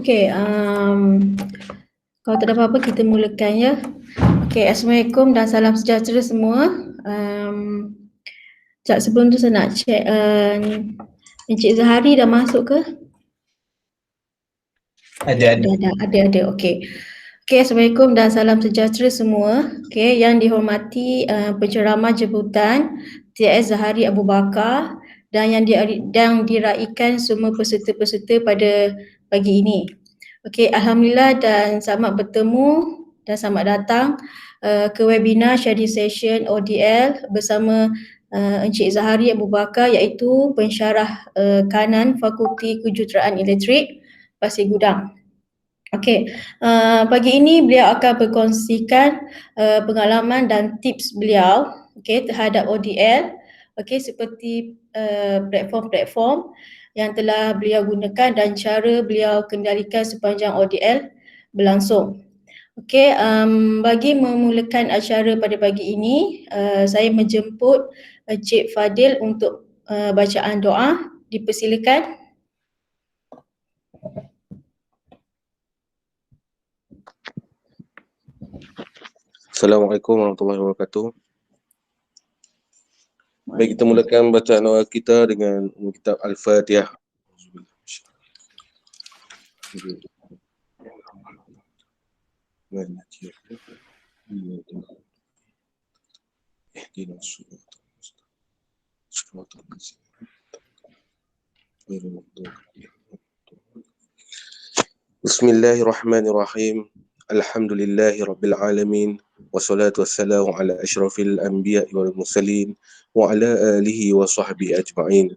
Okey, kalau tak ada apa-apa kita mulakan ya. Okey, Assalamualaikum dan salam sejahtera semua. Sekejap sebelum tu saya nak check Encik Zahari dah masuk ke? Ada. Ada. Okey. Okey, Assalamualaikum dan salam sejahtera semua. Okey, yang dihormati penceramah jemputan TS Zahari Abu Bakar dan yang diraikan semua peserta-peserta pada pagi ini. Okey, alhamdulillah dan selamat bertemu dan selamat datang ke webinar sharing session ODL bersama Encik Zahari Abu Bakar iaitu pensyarah kanan Fakulti Kejuruteraan Elektrik Pasir Gudang. Okey, pagi ini beliau akan berkongsikan pengalaman dan tips beliau terhadap ODL seperti platform-platform yang telah beliau gunakan dan cara beliau kendalikan sepanjang ODL berlangsung. Okey, bagi memulakan acara pada pagi ini, saya menjemput Encik Fadil untuk bacaan doa. Dipersilakan. Assalamualaikum warahmatullahi wabarakatuh. Baik, kita mulakan bacaan doa kita dengan kitab Al-Fatihah. Bismillahirrahmanirrahim. Alhamdulillahi Rabbil Alamin. Wassalatu wassalamu ala ashrafil anbiya wal mursalin wa ala alihi wa sahbihi ajma'in.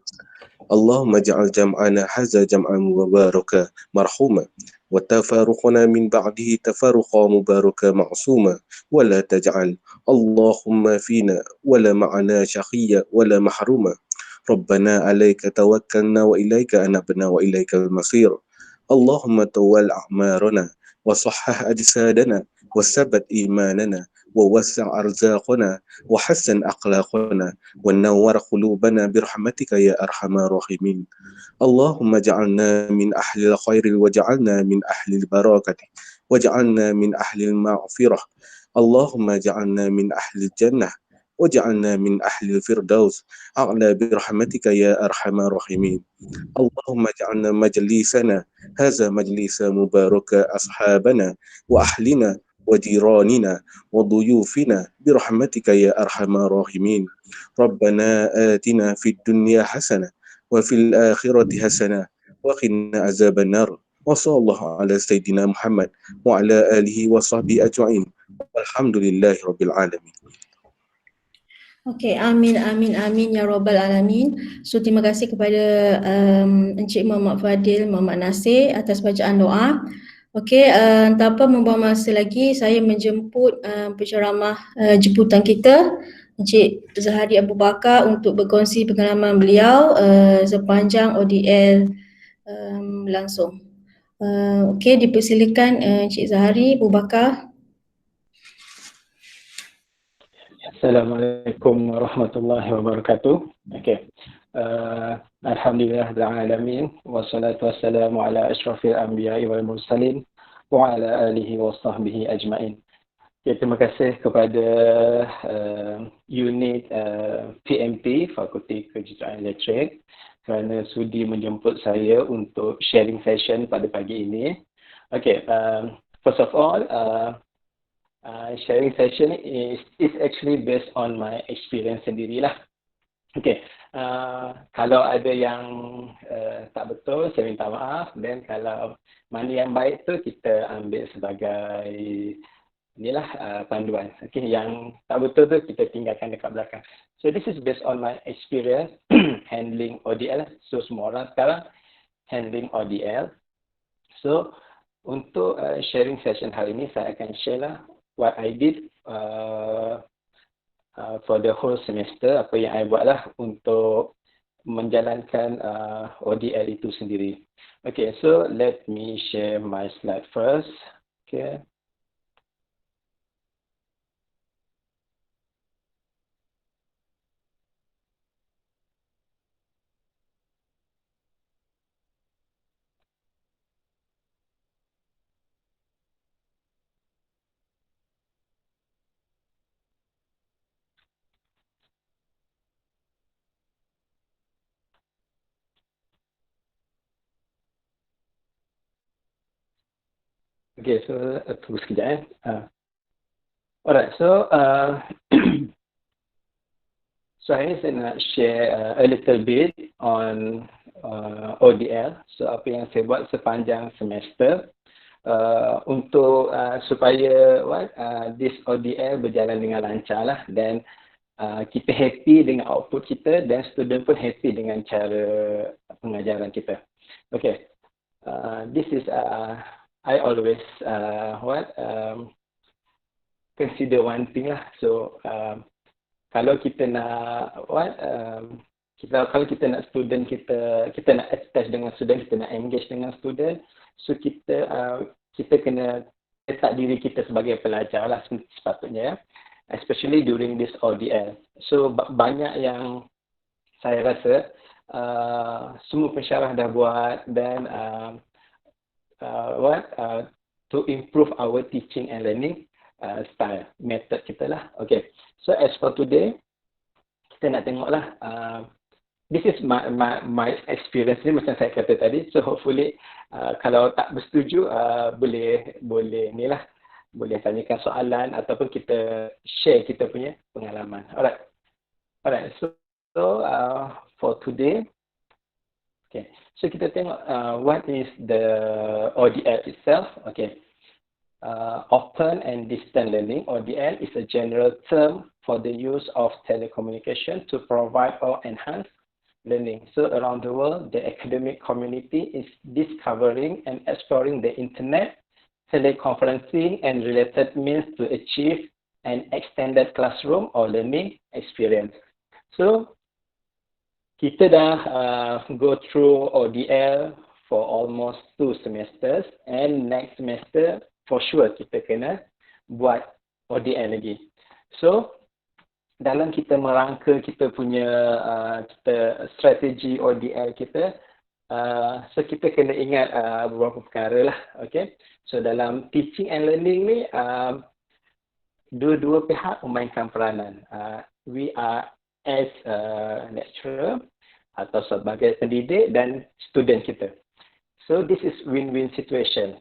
Allahumma ja'al jam'ana hadza jam'an mubaraka marhuma wa tafaruqana min ba'dihi tafaruqa mubaraka ma'suma wa la taj'al Allahumma fina wa la ma'ana shaqiyya wa la mahruma. Rabbana alayka tawakkalna wa ilayka anabna wa ilaykal masir. Allahumma tawwal a'marana وصحح أجسادنا وثبت إيماننا ووسع أرزاقنا وحسن أخلاقنا ونور قلوبنا برحمتك يا أرحم الراحمين. اللهم اجعلنا من أهل الخير واجعلنا من أهل البركة واجعلنا من أهل المغفرة. اللهم اجعلنا من أهل الجنة واجعلنا من أهل الفردوس أعلى برحمتك يا أرحم الراحمين. اللهم اجعلنا مجلسنا هذا مجلس مبارك أصحابنا وأهلنا وجيراننا وضيوفنا برحمتك يا أرحم الراحمين. ربنا آتنا في الدنيا حسنة وفي الآخرة حسنة وقنا عذاب النار. وصلى الله على سيدنا محمد وعلى آله وصحبه أجمعين والحمد لله رب العالمين. Okey, amin ya rabbal alamin. So terima kasih kepada Encik Muhammad Fadil, Muhammad Nasir atas bacaan doa. Okey, tanpa membuang masa lagi, saya menjemput penceramah jemputan kita, Encik Zahari Abu Bakar untuk berkongsi pengalaman beliau sepanjang ODL langsung. Okey, dipersilakan Encik Zahari Abu Bakar. Assalamualaikum warahmatullahi wabarakatuh. Okey. Alhamdulillah alamin wassalatu wassalamu ala asyrafil anbiya'i wal mursalin wa ala alihi wa sahbihi ajma'in. Okay, terima kasih kepada unit PMP Fakulti Kejuruteraan Elektrik kerana sudi menjemput saya untuk sharing session pada pagi ini. Okay, first of all, sharing session is actually based on my experience sendirilah. Okay, kalau ada yang tak betul, saya minta maaf. Dan kalau mana yang baik tu kita ambil sebagai inilah panduan. Okay, yang tak betul tu kita tinggalkan dekat belakang. So this is based on my experience handling ODL. So semua orang sekarang handling ODL. So untuk sharing session hari ini saya akan share lah what I did for the whole semester, apa yang I buatlah untuk menjalankan ODL itu sendiri. Okay, so let me share my slide first. Okay. Okay, so tunggu sekejap Alright, so so hari ni saya nak share a little bit on ODL. So apa yang saya buat sepanjang semester untuk supaya this ODL berjalan dengan lancar lah, dan kita happy dengan output kita dan student pun happy dengan cara pengajaran kita. Okay, this is I always consider one thing lah. So kalau kita nak kalau kita nak student kita nak attach dengan student, kita nak engage dengan student, so kita kena letak diri kita sebagai pelajar lah sepatutnya, especially during this ODL. So banyak yang saya rasa semua pensyarah dah buat, dan to improve our teaching and learning style, method kita lah. Okay, so as for today, kita nak tengok lah, this is my experience ni macam saya kata tadi, so hopefully kalau tak bersetuju boleh ni lah, boleh tanyakan soalan ataupun kita share kita punya pengalaman. Alright, so for today, okay, so kita tengok what is the ODL itself. Okay, Open and Distant Learning, ODL, is a general term for the use of telecommunication to provide or enhance learning. So around the world, the academic community is discovering and exploring the internet, teleconferencing, and related means to achieve an extended classroom or learning experience. So kita dah go through ODL for almost 2 semesters, and next semester for sure kita kena buat ODL lagi. So dalam kita merangka kita punya strategi ODL kita, so kita kena ingat beberapa perkara lah. Okay, so dalam teaching and learning ni dua-dua pihak memainkan peranan. We are as a lecturer atau sebagai pendidik dan student kita. So this is win-win situation.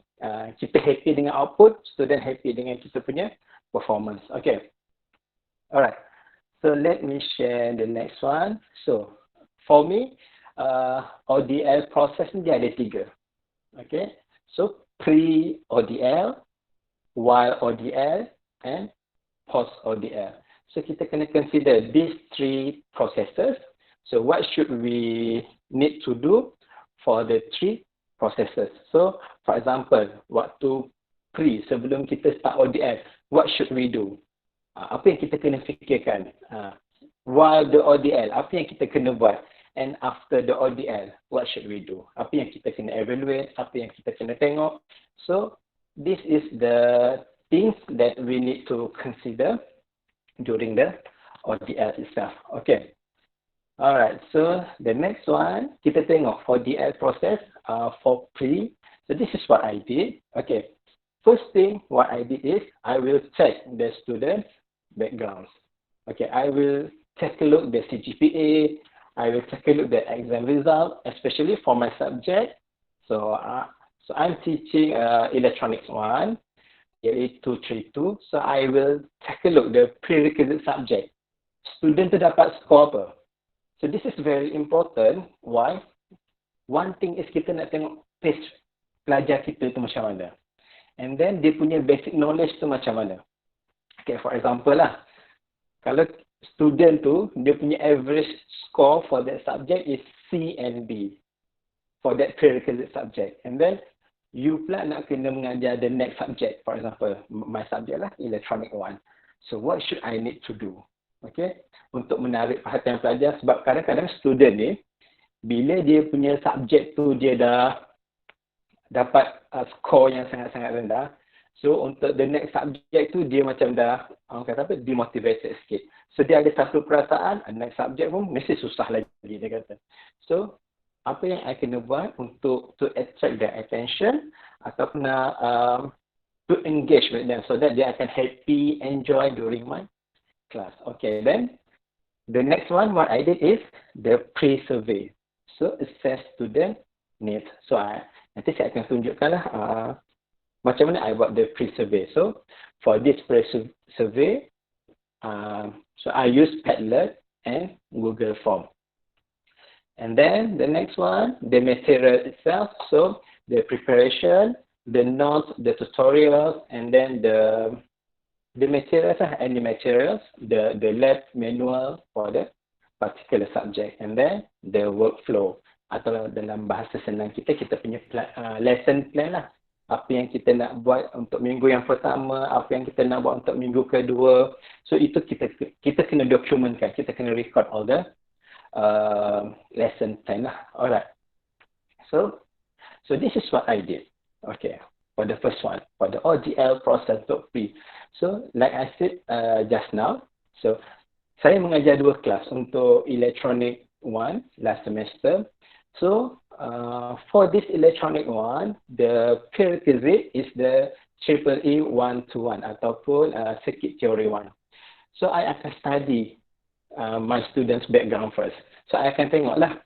Kita happy dengan output, student happy dengan kita punya performance. Okay, alright, so let me share the next one. So for me, ODL process ni dia ada 3. Okay, so pre-ODL, while ODL, and post-ODL. So kita kena consider these 3 processes. So what should we need to do for the 3 processes? So for example, waktu sebelum kita start ODL, what should we do? Apa yang kita kena fikirkan? While the ODL, apa yang kita kena buat? And after the ODL, what should we do? Apa yang kita kena evaluate? Apa yang kita kena tengok? So this is the things that we need to consider during the ODL itself. Okay. Alright, so the next one, kita tengok ODL process for pre. So this is what I did. Okay, first thing what I did is I will check the students' backgrounds. Okay, I will take a look the CGPA. I will take a look the exam result, especially for my subject. So I'm teaching electronics 1, year 232. So I will take a look the prerequisite subject. Student tu dapat skor apa? So this is very important. Why? One thing is kita nak tengok pace pelajar kita tu macam mana. And then dia punya basic knowledge tu macam mana. Okay, for example lah. Kalau student tu, dia punya average score for that subject is C and B. For that prerequisite subject. And then, you pula nak kena mengajar the next subject. For example, my subject lah, electronic 1. So what should I need to do? Okay, untuk menarik perhatian pelajar, sebab kadang-kadang student ni, bila dia punya subjek tu dia dah dapat skor yang sangat-sangat rendah, so untuk the next subject tu dia macam dah, orang kata apa, demotivated sikit. So dia ada satu perasaan, next subject pun mesti susah lagi, dia kata. So apa yang I kena buat untuk to attract their attention ataupun to engage with them so that they akan happy, enjoy during my class. Okay, then the next one what I did is the pre-survey. So assess student needs. So nanti saya akan tunjukkanlah macam mana I buat the pre-survey. So for this pre-survey, so I use Padlet and Google Form. And then the next one, the material itself. So the preparation, the notes, the tutorials, and then the materials, any materials, the lab manual for the particular subject, and then the workflow, atau dalam bahasa senang kita punya lesson plan lah. Apa yang kita nak buat untuk minggu yang pertama, apa yang kita nak buat untuk minggu kedua. So itu kita kena dokumentkan, kita kena record all the lesson plan lah. Alright. So this is what I did. Okay. For the first one, for the OGL process untuk pre. So like I said just now, so saya mengajar 2 kelas untuk electronic 1 last semester. So for this electronic 1, the prerequisite is the EEE 121 ataupun circuit theory 1. So I akan study my students' background first. So I akan tengoklah,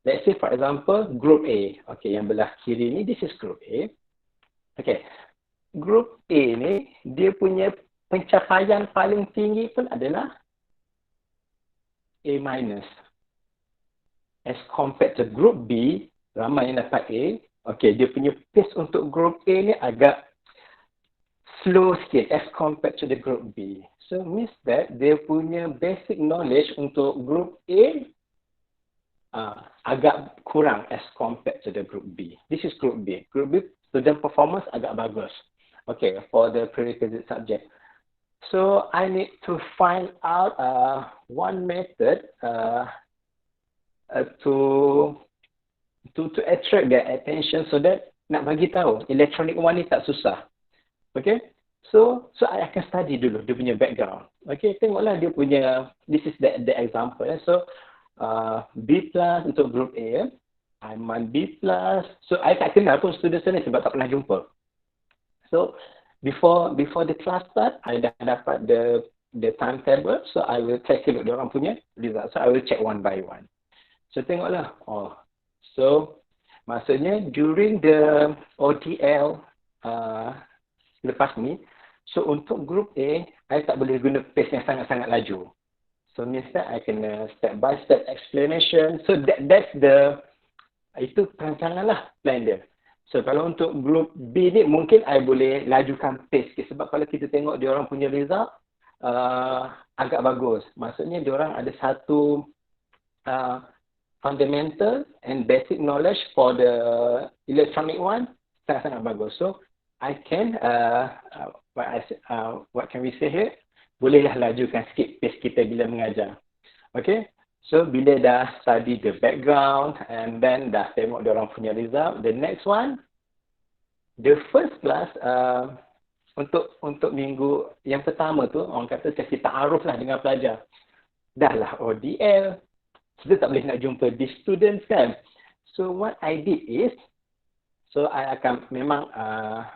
let's say for example group A. Okay, yang belah kiri ni, this is group A. Okay, group A ni dia punya pencapaian paling tinggi pun adalah A-. As compared to group B, ramai yang dapat A. Okay, dia punya pace untuk group A ni agak slow sikit as compared to the group B. So means that dia punya basic knowledge untuk group A agak kurang as compared to the group B. This is group B. Group B student performance agak bagus. Okay, for the prerequisite subject. So I need to find out one method to attract their attention, so that nak bagi tahu electronic 1 ni tak susah. Okay, so I akan study dulu dia punya background. Okay, tengoklah dia punya, this is the example. So B+ untuk group A, I'm on B+. So I tak kenal pun student ni sebab tak pernah jumpa. So before the class start, I dah dapat the timetable. So I will take a look diorang punya result. So I will check one by one. So tengoklah. So maksudnya during the OTL lepas ni, so untuk group A, I tak boleh guna pace yang sangat-sangat laju. So means that I kena step by step explanation. So that's itu perancangan lah plan dia. So kalau untuk group B ni mungkin I boleh lajukan pace sikit, sebab kalau kita tengok dia orang punya result agak bagus. Maksudnya dia orang ada satu fundamental and basic knowledge for the electronic 1 sangat-sangat bagus. So I can what can we say here? Bolehlah lajukan sikit pace kita bila mengajar. Okay? So bila dah study the background and then dah tengok dia orang punya result, the next one, the first class untuk minggu yang pertama tu, orang kata sesi ta'aruf lah dengan pelajar. Dah lah ODL, kita tak boleh nak jumpa the students kan. So what I did is, so I akan memang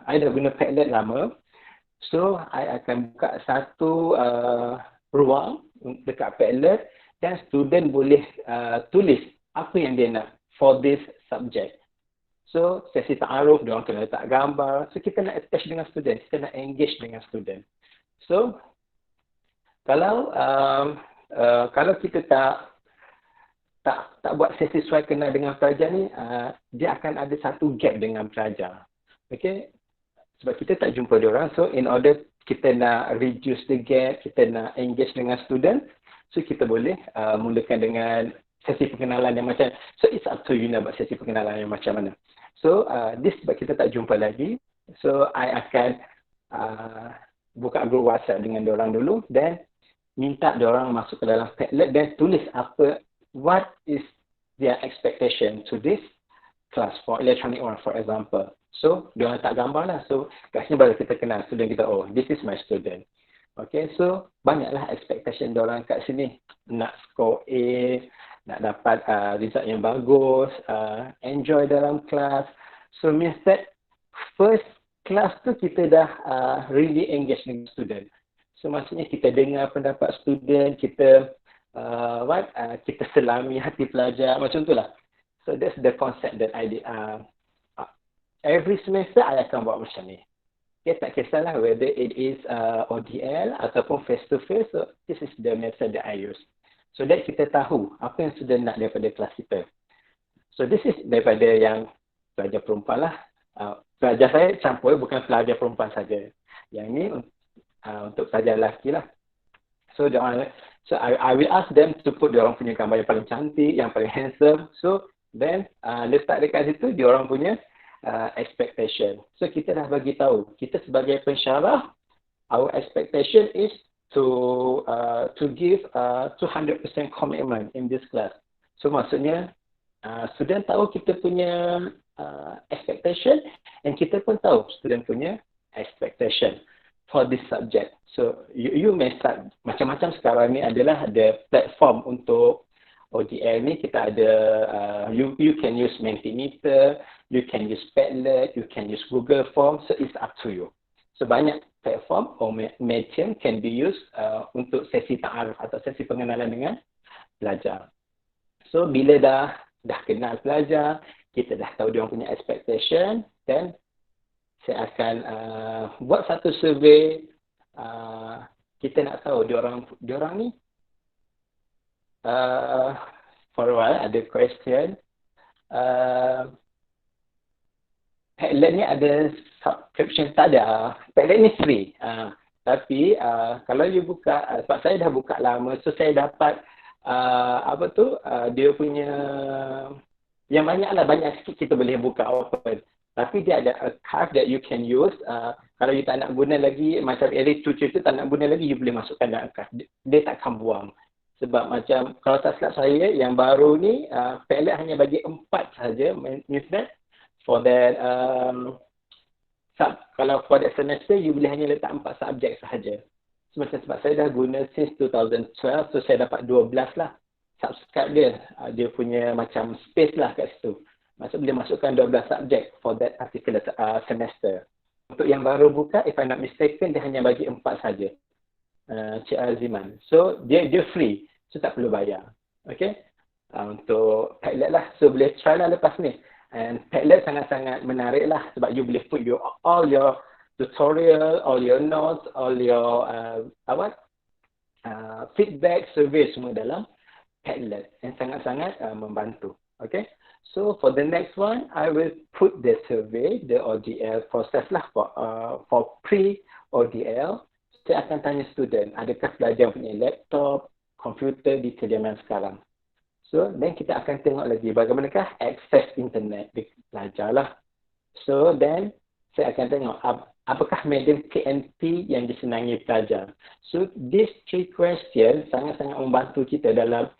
I dah guna Padlet lama. So I akan buka satu ruang dekat Padlet, dan student boleh tulis apa yang dia nak for this subject. So sesi ta'aruf, dia orang kena letak gambar. So kita nak attach dengan student, kita nak engage dengan student. So kalau kita tak buat sesi sesuai kena dengan pelajar ni, dia akan ada satu gap dengan pelajar. Okay, sebab kita tak jumpa dia orang. So in order kita nak reduce the gap, kita nak engage dengan student, so kita boleh mulakan dengan sesi perkenalan yang macam, so it's up to you nak buat sesi perkenalan yang macam mana. So this sebab kita tak jumpa lagi, so I akan buka grup WhatsApp dengan diorang dulu, dan minta diorang masuk ke dalam Padlet dan tulis what is their expectation to this class for electronic 1 for example. So diorang tak gambar lah, so kat sini baru kita kenal student kita, oh this is my student. Okay, so banyaklah expectation diorang kat sini. Nak score A, nak dapat result yang bagus, enjoy dalam kelas. So means that first class tu kita dah really engage dengan student. So maksudnya kita dengar pendapat student, kita kita selami hati pelajar, macam tu lah. So that's the concept that I did. every semester I akan buat macam ni. Okay, tak kisahlah whether it is ODL ataupun face to face, so this is the method that I use. So that kita tahu apa yang sudah nak daripada kelas kita. So this is daripada yang pelajar perempuan lah. Pelajar saya campur, bukan pelajar perempuan saja. Yang ni untuk pelajar lelaki lah. So I will ask them to put diorang punya gambar yang paling cantik, yang paling handsome. So then letak dekat situ diorang punya expectation. So kita dah bagi tahu, kita sebagai pensyarah, our expectation is to give 200% commitment in this class. So maksudnya student tahu kita punya expectation, and kita pun tahu student punya expectation for this subject. So you may start, macam-macam sekarang ni adalah ada platform untuk ODL ni. Kita ada you can use Mentimeter, you can use Padlet, you can use Google Form, so it's up to you. So banyak platform or medium can be used untuk sesi ta'aruf atau sesi pengenalan dengan pelajar. So bila dah kenal pelajar, kita dah tahu dia punya expectation, then saya akan buat satu survey. Kita nak tahu diorang ni for a while ada question. Padlet ni ada subscription, tak ada. Padlet ni free. Tapi kalau you buka, sebab saya dah buka lama, so saya dapat dia punya yang banyak sikit kita boleh buka open. Tapi dia ada archive that you can use. Kalau you tak nak guna lagi, macam area tu cerita tak nak guna lagi, you boleh masukkan dalam archive. Dia takkan buang. Sebab macam, kalau tak silap saya, yang baru ni, Padlet hanya bagi 4 sahaja. Means that, for that, kalau for that semester, you boleh hanya letak 4 subjek sahaja. So, macam sebab saya dah guna since 2012, so saya dapat 12 lah. Subscribe dia punya macam space lah kat situ. Maksud boleh masukkan 12 subjek for that particular semester. Untuk yang baru buka, if I'm not mistaken, dia hanya bagi 4 saja. Cik Aziman. So dia free. So tak perlu bayar. Okay. Untuk Padlet lah. So boleh try lah lepas ni. And Padlet sangat-sangat menarik lah. Sebab you boleh put all your tutorial, all your notes, all your feedback, survey semua dalam Padlet. And sangat-sangat membantu. Okay. So for the next one, I will put the survey, the ODL process lah for pre-ODL. Saya akan tanya student, adakah pelajar punya laptop, komputer di kediaman sekarang. So then kita akan tengok lagi bagaimanakah akses internet di pelajar lah. So then saya akan tengok apakah medium KNP yang disenangi pelajar. So these 3 questions sangat-sangat membantu kita dalam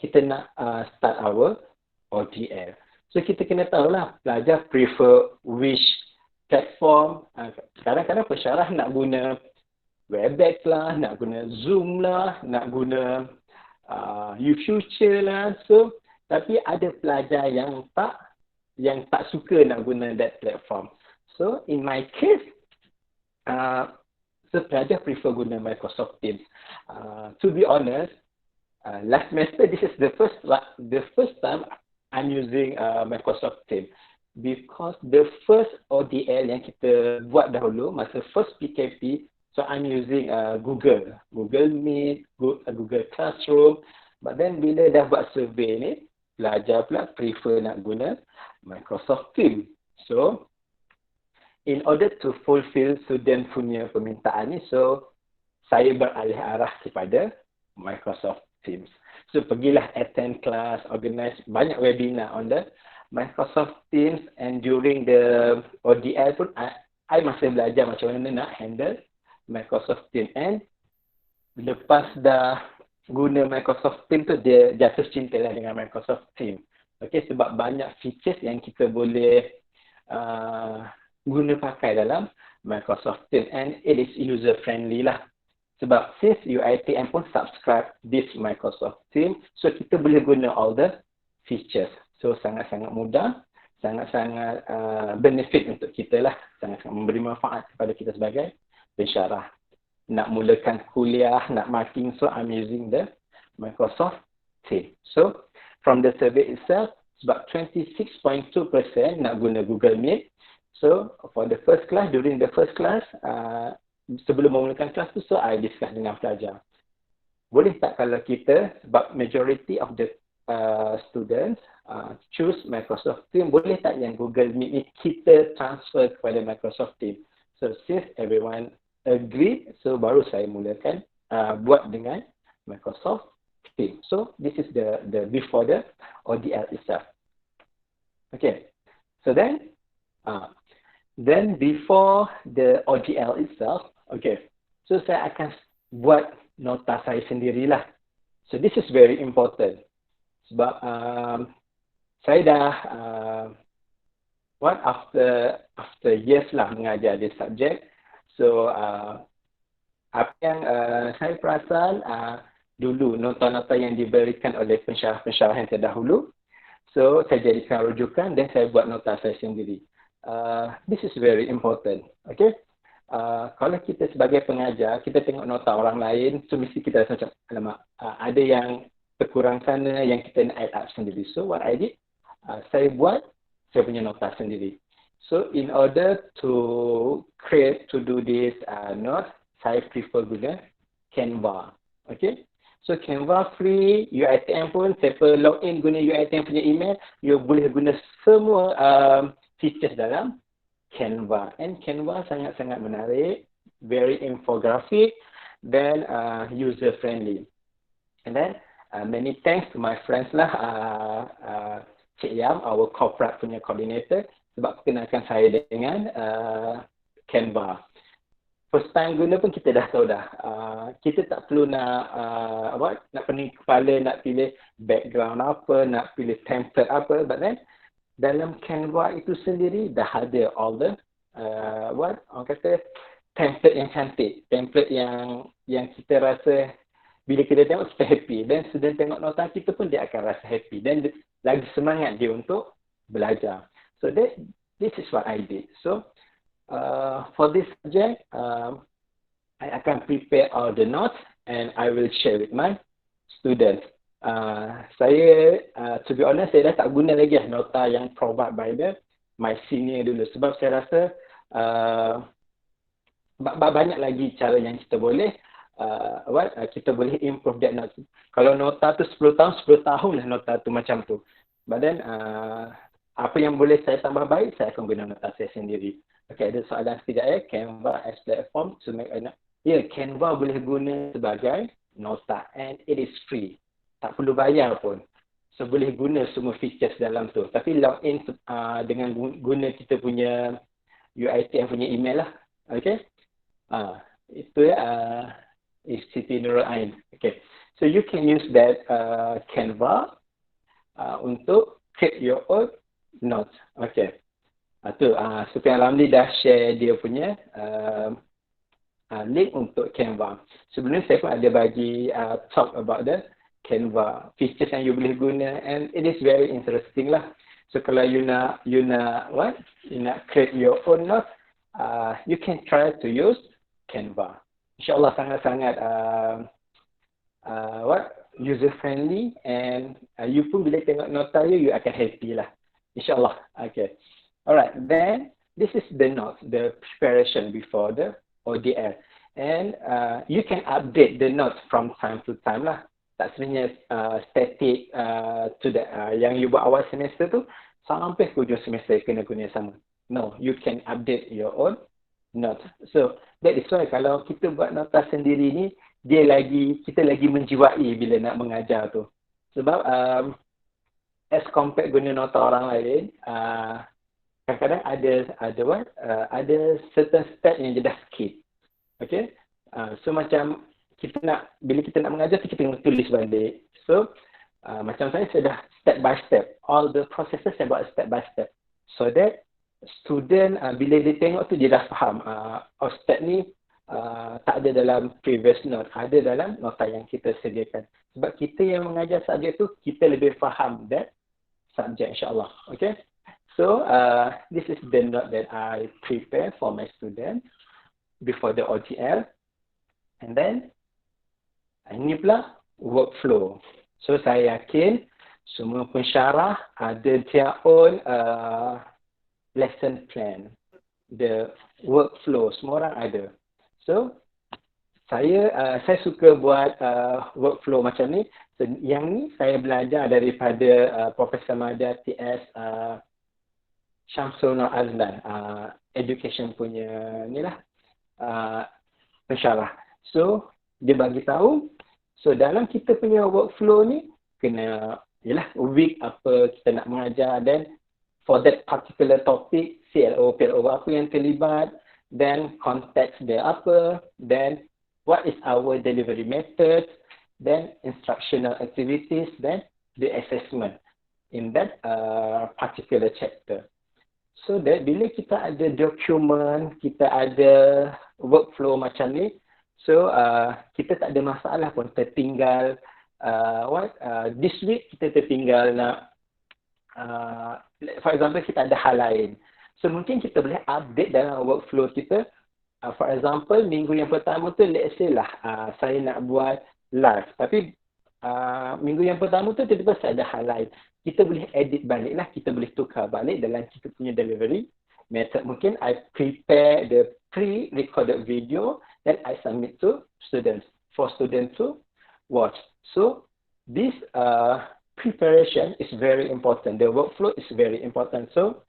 kita nak start our ODL. So kita kena tahulah pelajar prefer which platform. Kadang-kadang pensyarah nak guna Webex lah, nak guna Zoom lah, nak guna UFuture lah. So tapi ada pelajar yang tak suka nak guna that platform. So in my case, so pelajar prefer guna Microsoft Teams. To be honest, last semester this is the first time I'm using Microsoft Teams, because the first ODL yang kita buat dahulu masa first PKP, so I'm using Google Meet, Google Classroom. But then bila dah buat survey ni, pelajar pula prefer nak guna Microsoft Teams. So in order to fulfill student punya permintaan ni, so saya beralih arah kepada Microsoft Teams. So pergilah attend class, organize banyak webinar on the Microsoft Teams, and during the ODL pun I masih belajar macam mana nak handle Microsoft Teams. And lepas dah guna Microsoft Teams tu, dia jatuh cinta lah dengan Microsoft Teams. Okay, sebab banyak features yang kita boleh guna pakai dalam Microsoft Teams, and it is user friendly lah. Sebab since UiTM pun subscribe this Microsoft Teams, so kita boleh guna all the features. So sangat-sangat mudah, sangat-sangat benefit untuk kita lah, sangat-sangat memberi manfaat kepada kita sebagai pensyarah. Nak mulakan kuliah, nak marking, so I'm using the Microsoft Teams. So from the survey itself, Sebab 26.2% nak guna Google Meet. So for the first class, during the first class, sebelum memulakan kelas tu, so I discuss dengan pelajar. Boleh tak kalau kita, sebab majority of the students choose Microsoft Teams, boleh tak yang Google Meet ni kita transfer kepada Microsoft Teams? So since everyone agree, so baru saya mulakan buat dengan Microsoft Teams. So this is the before the ODL itself. Okay, so then before the ODL itself, okay, so saya akan buat nota saya sendirilah. So this is very important. Sebab saya dah after years lah mengajar di subjek. So apa yang saya perasan dulu nota-nota yang diberikan oleh pensyarah-pensyarah yang terdahulu. So saya jadikan rujukan dan saya buat nota saya sendiri. This is very important. Okay. Kalau kita sebagai pengajar, kita tengok nota orang lain, so mesti kita rasa macam, alamak, ada yang terkurang sana yang kita nak add up sendiri. So what I did, saya buat saya punya nota sendiri. So in order to do this note, saya prefer guna Canva. Okay. So Canva free, UiTM pun, siapa login guna UiTM punya email, you boleh guna semua features dalam Canva. And Canva sangat-sangat menarik, very infographic, then user friendly. And then many thanks to my friends lah, Cik Yam, our corporate punya coordinator, sebab perkenalkan saya dengan Canva. First time guna pun kita dah tahu dah. Kita tak perlu nak pening kepala, nak pilih background apa, nak pilih template apa, but then dalam Canva itu sendiri dah ada all the orang kata template yang cantik, template yang kita rasa bila kita tengok kita happy, dan sedang tengok nota kita pun dia akan rasa happy dan lagi semangat dia untuk belajar. So this is what I did. So for this subject, I akan prepare all the notes and I will share with my students. Saya to be honest, saya dah tak guna lagi nota yang provide by my senior dulu, sebab saya rasa banyak lagi cara yang kita boleh kita boleh improve that note. Kalau nota tu 10 tahun lah nota tu macam tu. But then apa yang boleh saya tambah baik, saya akan guna nota saya sendiri. Okay, ada soalan sekejap ya. Canva as platform to make a note. Ya, Canva boleh guna sebagai nota and it is free. Tak perlu bayar pun. So boleh guna semua features dalam tu. Tapi login dengan guna kita punya UiTM punya email lah. Okay. Itu ya. Is Siti Nurul Ain. Okay. So you can use that Canva untuk create your own notes. Okay. Sufian Ramli dah share dia punya link untuk Canva. Sebelum saya pun ada bagi talk about the Canva features yang you boleh guna, and it is very interesting lah. So kalau you nak create your own notes, you can try to use Canva. InsyaAllah sangat-sangat user friendly, and you pun bila tengok nota you akan happy lah. InsyaAllah. Okay. Alright, then this is the notes, the preparation before the ODL. And you can update the notes from time to time lah. Tak sebenarnya static to the yang you buat awal semester tu sampai ke hujung semester kena guna sama. No, you can update your own notes. So that is why kalau kita buat nota sendiri ni, kita lagi menjiwai bila nak mengajar tu. Sebab as compared guna nota orang lain, kadang-kadang ada certain step yang dia dah skip. Okay? So macam bila kita nak mengajar tu kita kena tulis balik. So macam saya dah step by step. All the processes saya buat step by step. So that student bila dia tengok tu dia dah faham. Step ni tak ada dalam previous note. Ada dalam nota yang kita sediakan. Sebab kita yang mengajar subjek tu, kita lebih faham that subject, insyaAllah. Okay? So this is the note that I prepare for my students before the OTL. And then ini pula workflow. So saya yakin Semua pensyarah ada their own lesson plan, the workflow, semua orang ada. So saya suka buat workflow macam ni. So, yang ni saya belajar daripada Profesor Madya TS Syamsul Nur Azlan, education punya ni lah, pensyarah. So dia bagi tahu, so dalam kita punya workflow ni kena yalah week apa kita nak mengajar, then for that particular topic CLO, PLO apa yang terlibat, then konteks dia apa, then what is our delivery method, then instructional activities, then the assessment in that particular chapter. So that bila kita ada dokumen, kita ada workflow macam ni, so kita tak ada masalah pun tertinggal. This week kita tertinggal nak for example kita ada hal lain, so mungkin kita boleh update dalam workflow kita. For example minggu yang pertama tu let's say lah saya nak buat live, tapi minggu yang pertama tu tiba-tiba saya ada hal lain, kita boleh edit balik lah, kita boleh tukar balik dalam kita punya delivery method. Mungkin I prepare the pre-recorded video, then I submit to students for students to watch. So this preparation is very important. The workflow is very important. So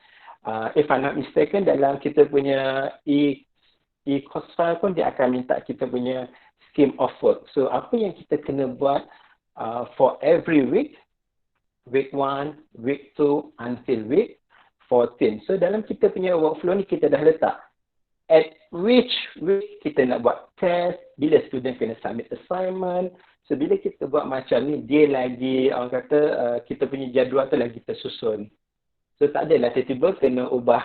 if I'm not mistaken, dalam kita punya e-course file pun dia akan minta kita punya scheme of work. So apa yang kita kena buat for every week, week 1, week 2 until week 14. So dalam kita punya workflow ni kita dah letak at which week kita nak buat test, bila student kena submit assignment. So bila kita buat macam ni, dia lagi orang kata kita punya jadual tu lagi tersusun. So tak adalah tiba-tiba kena ubah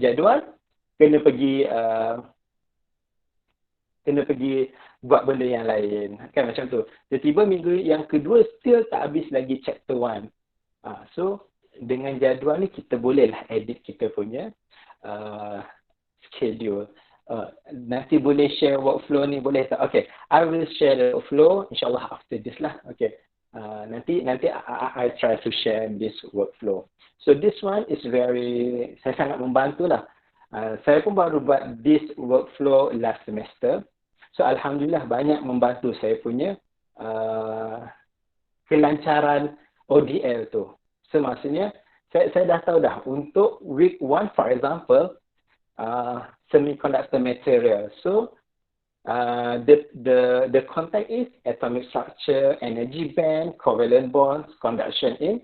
jadual, kena pergi buat benda yang lain. Kan macam tu. Tiba-tiba minggu yang kedua still tak habis lagi chapter 1. So dengan jadual ni kita bolehlah edit kita punya schedule. Nanti boleh share workflow ni, boleh tak? Okay, I will share the workflow insyaAllah after this lah. Okay, nanti I try to share this workflow. So this one is very, saya sangat membantu lah. Saya pun baru buat this workflow last semester. So alhamdulillah banyak membantu saya punya kelancaran ODL tu. So maksudnya saya dah tahu dah untuk week 1 for example, semiconductor material. So the content is atomic structure, energy band, covalent bonds, conduction in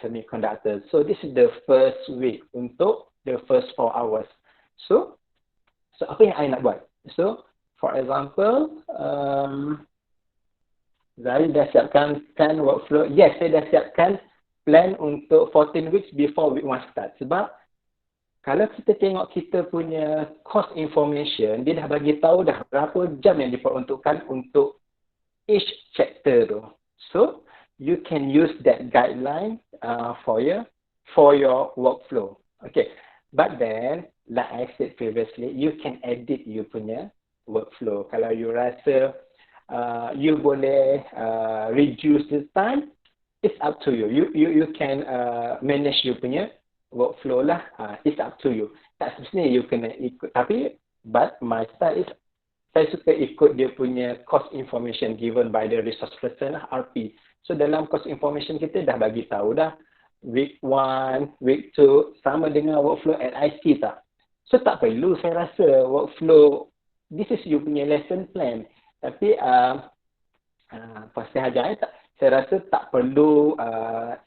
semiconductors. So this is the first week untuk the first 4 hours. So apa yang I nak buat? So for example, Zahari dah siapkan plan workflow. Yes, saya dah siapkan plan untuk 14 weeks before week 1 start. Sebab kalau kita tengok kita punya course information, dia dah bagi tahu dah berapa jam yang diperuntukkan untuk each chapter tu. So, you can use that guideline for your workflow. Okay. But then, like I said previously, you can edit you punya workflow. Kalau you rasa you boleh reduce the time, it's up to you. You can manage you punya workflow lah, it's up to you. Tak semestinya you kena ikut, tapi but my style is saya suka ikut dia punya course information given by the resource person lah, RP. So dalam course information kita dah bagi tahu dah week 1, week 2 sama dengan workflow LIC tak. So tak perlu saya rasa workflow, this is you punya lesson plan. Tapi pasti hajar tak, saya rasa tak perlu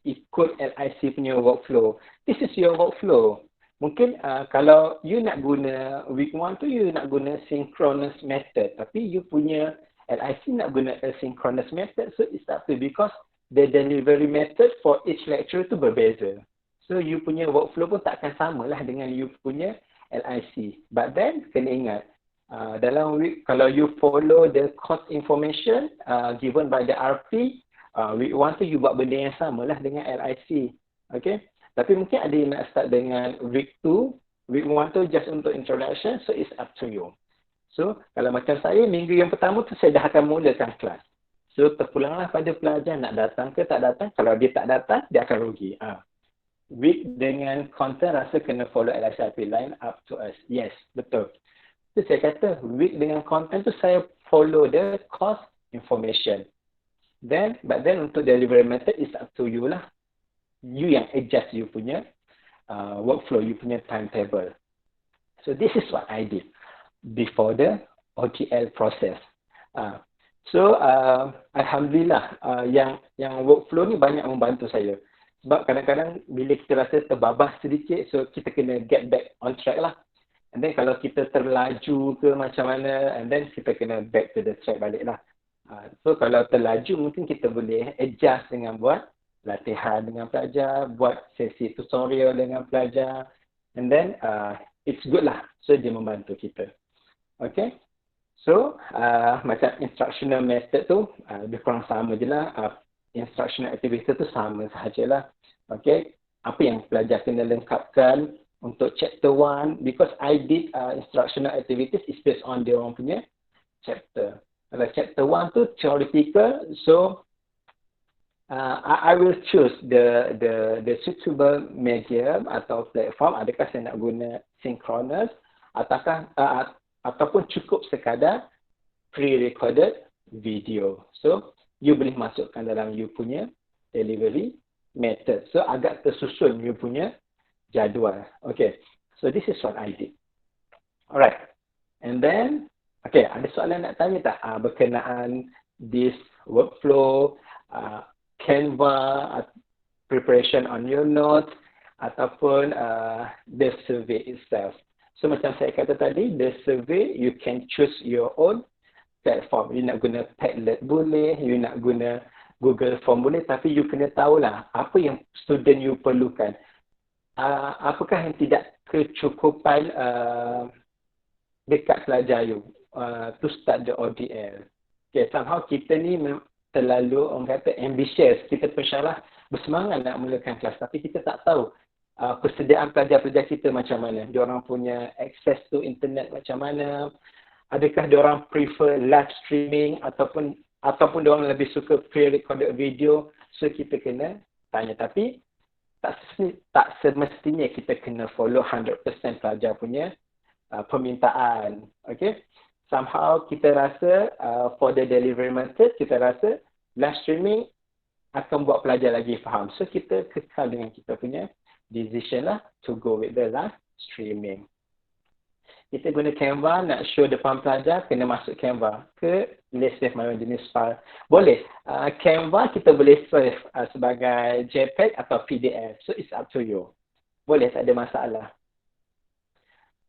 ikut LIC punya workflow. This is your workflow. Mungkin kalau you nak guna week 1 tu you nak guna synchronous method, tapi you punya LIC nak guna asynchronous method, so it's up to you because the delivery method for each lecture tu berbeza. So you punya workflow pun tak akan sama lah dengan you punya LIC. But then kena ingat, dalam week, kalau you follow the course information given by the RP, week 1 tu you buat benda yang sama lah dengan LIC. Okay. Tapi mungkin ada yang nak start dengan week 2, week 1 tu just untuk introduction, so it's up to you. So kalau macam saya, minggu yang pertama tu saya dah akan mulakan kelas. So terpulanglah pada pelajar nak datang ke tak datang. Kalau dia tak datang, dia akan rugi. Week dengan content rasa kena follow LSIP line up to us. Yes, betul. So saya kata week dengan content tu saya follow the course information. But then untuk delivery method is up to you lah. You yang adjust you punya workflow, you punya timetable. So this is what I did before the OTL process. Alhamdulillah yang workflow ni banyak membantu saya. Sebab kadang-kadang bila kita rasa terbabas sedikit, so kita kena get back on track lah. And then kalau kita terlaju ke macam mana, and then kita kena back to the track balik lah. So kalau terlaju mungkin kita boleh adjust dengan buat latihan dengan pelajar, buat sesi tutorial dengan pelajar, and then it's good lah. So dia membantu kita. Okay. So macam instructional method tu lebih kurang sama je lah. Instructional activity tu sama sahajalah. Okay. Apa yang pelajar kena lengkapkan untuk chapter 1, because I did instructional activities is based on dia orang punya chapter. Kalau chapter 1 tu theoretical, so I will choose the suitable medium atau platform. Adakah saya nak guna synchronous ataupun cukup sekadar pre-recorded video. So you boleh masukkan dalam you punya delivery method. So agak tersusun you punya jadual. Okay. So this is what I did. Alright. And then, okay, ada soalan nak tanya tak berkenaan this workflow, Canva, preparation on your notes, ataupun the survey itself. So macam saya kata tadi, the survey, you can choose your own platform. You nak guna Padlet boleh, you nak guna Google Form boleh, tapi you kena tahulah apa yang student you perlukan. Apakah yang tidak kecukupan dekat pelajar you to start the ODL. Okay, somehow kita ni terlalu orang kata ambitious. Kita pensyarah bersemangat nak mulakan kelas, tapi kita tak tahu persediaan pelajar-pelajar kita macam mana. Diorang punya access to internet macam mana. Adakah diorang prefer live streaming ataupun diorang lebih suka pre-recorded video. So kita kena tanya, tapi tak semestinya kita kena follow 100% pelajar punya permintaan. Okay. Somehow kita rasa for the delivery method, kita rasa live streaming akan buat pelajar lagi faham. So kita kekal dengan kita punya decision lah to go with the live streaming. Kita guna Canva, nak show depan pelajar, kena masuk Canva ke boleh save mana jenis file. Boleh. Canva kita boleh save sebagai JPEG atau PDF. So it's up to you. Boleh, tak ada masalah.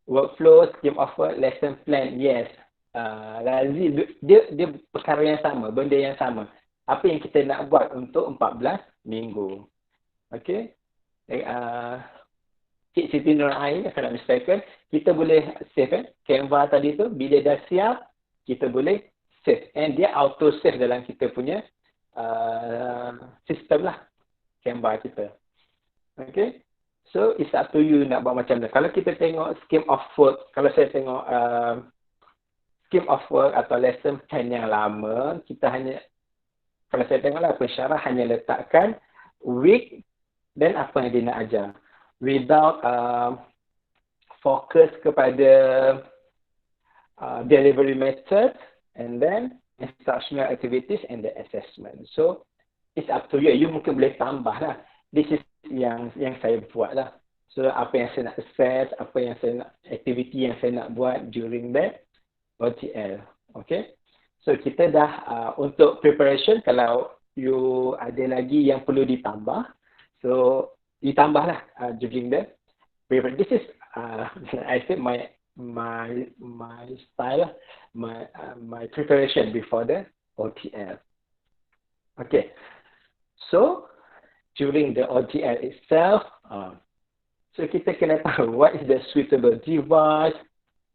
Workflow, scheme of work, lesson plan, yes. Lazim, dia perkara yang sama, benda yang sama. Apa yang kita nak buat untuk 14 minggu. Okay. Cik Siti Nur Ain, kalau nak misalkan, kita boleh save Canva tadi tu, bila dah siap, kita boleh save. And dia auto save dalam kita punya sistem lah, Canva kita. Okay. So, it's up to you nak buat macam mana. Kalau kita tengok scheme of work, kalau saya tengok scheme of work atau lesson plan yang lama, kita hanya, kalau saya tengoklah pensyarah hanya letakkan week dan apa yang dia nak ajar. Without fokus kepada delivery method and then instructional activities and the assessment. So, it's up to you. You mungkin boleh tambah lah. This is yang saya buat lah. So, apa yang saya nak assess, apa yang saya nak, activity yang saya nak buat during that OTL. Okay. So, kita dah untuk preparation, kalau you ada lagi yang perlu ditambah, so, ditambahlah during the preparation. This is, I think my style, my preparation before the OTL. Okay. So, during the OTL itself, so kita kena tahu what is the suitable device,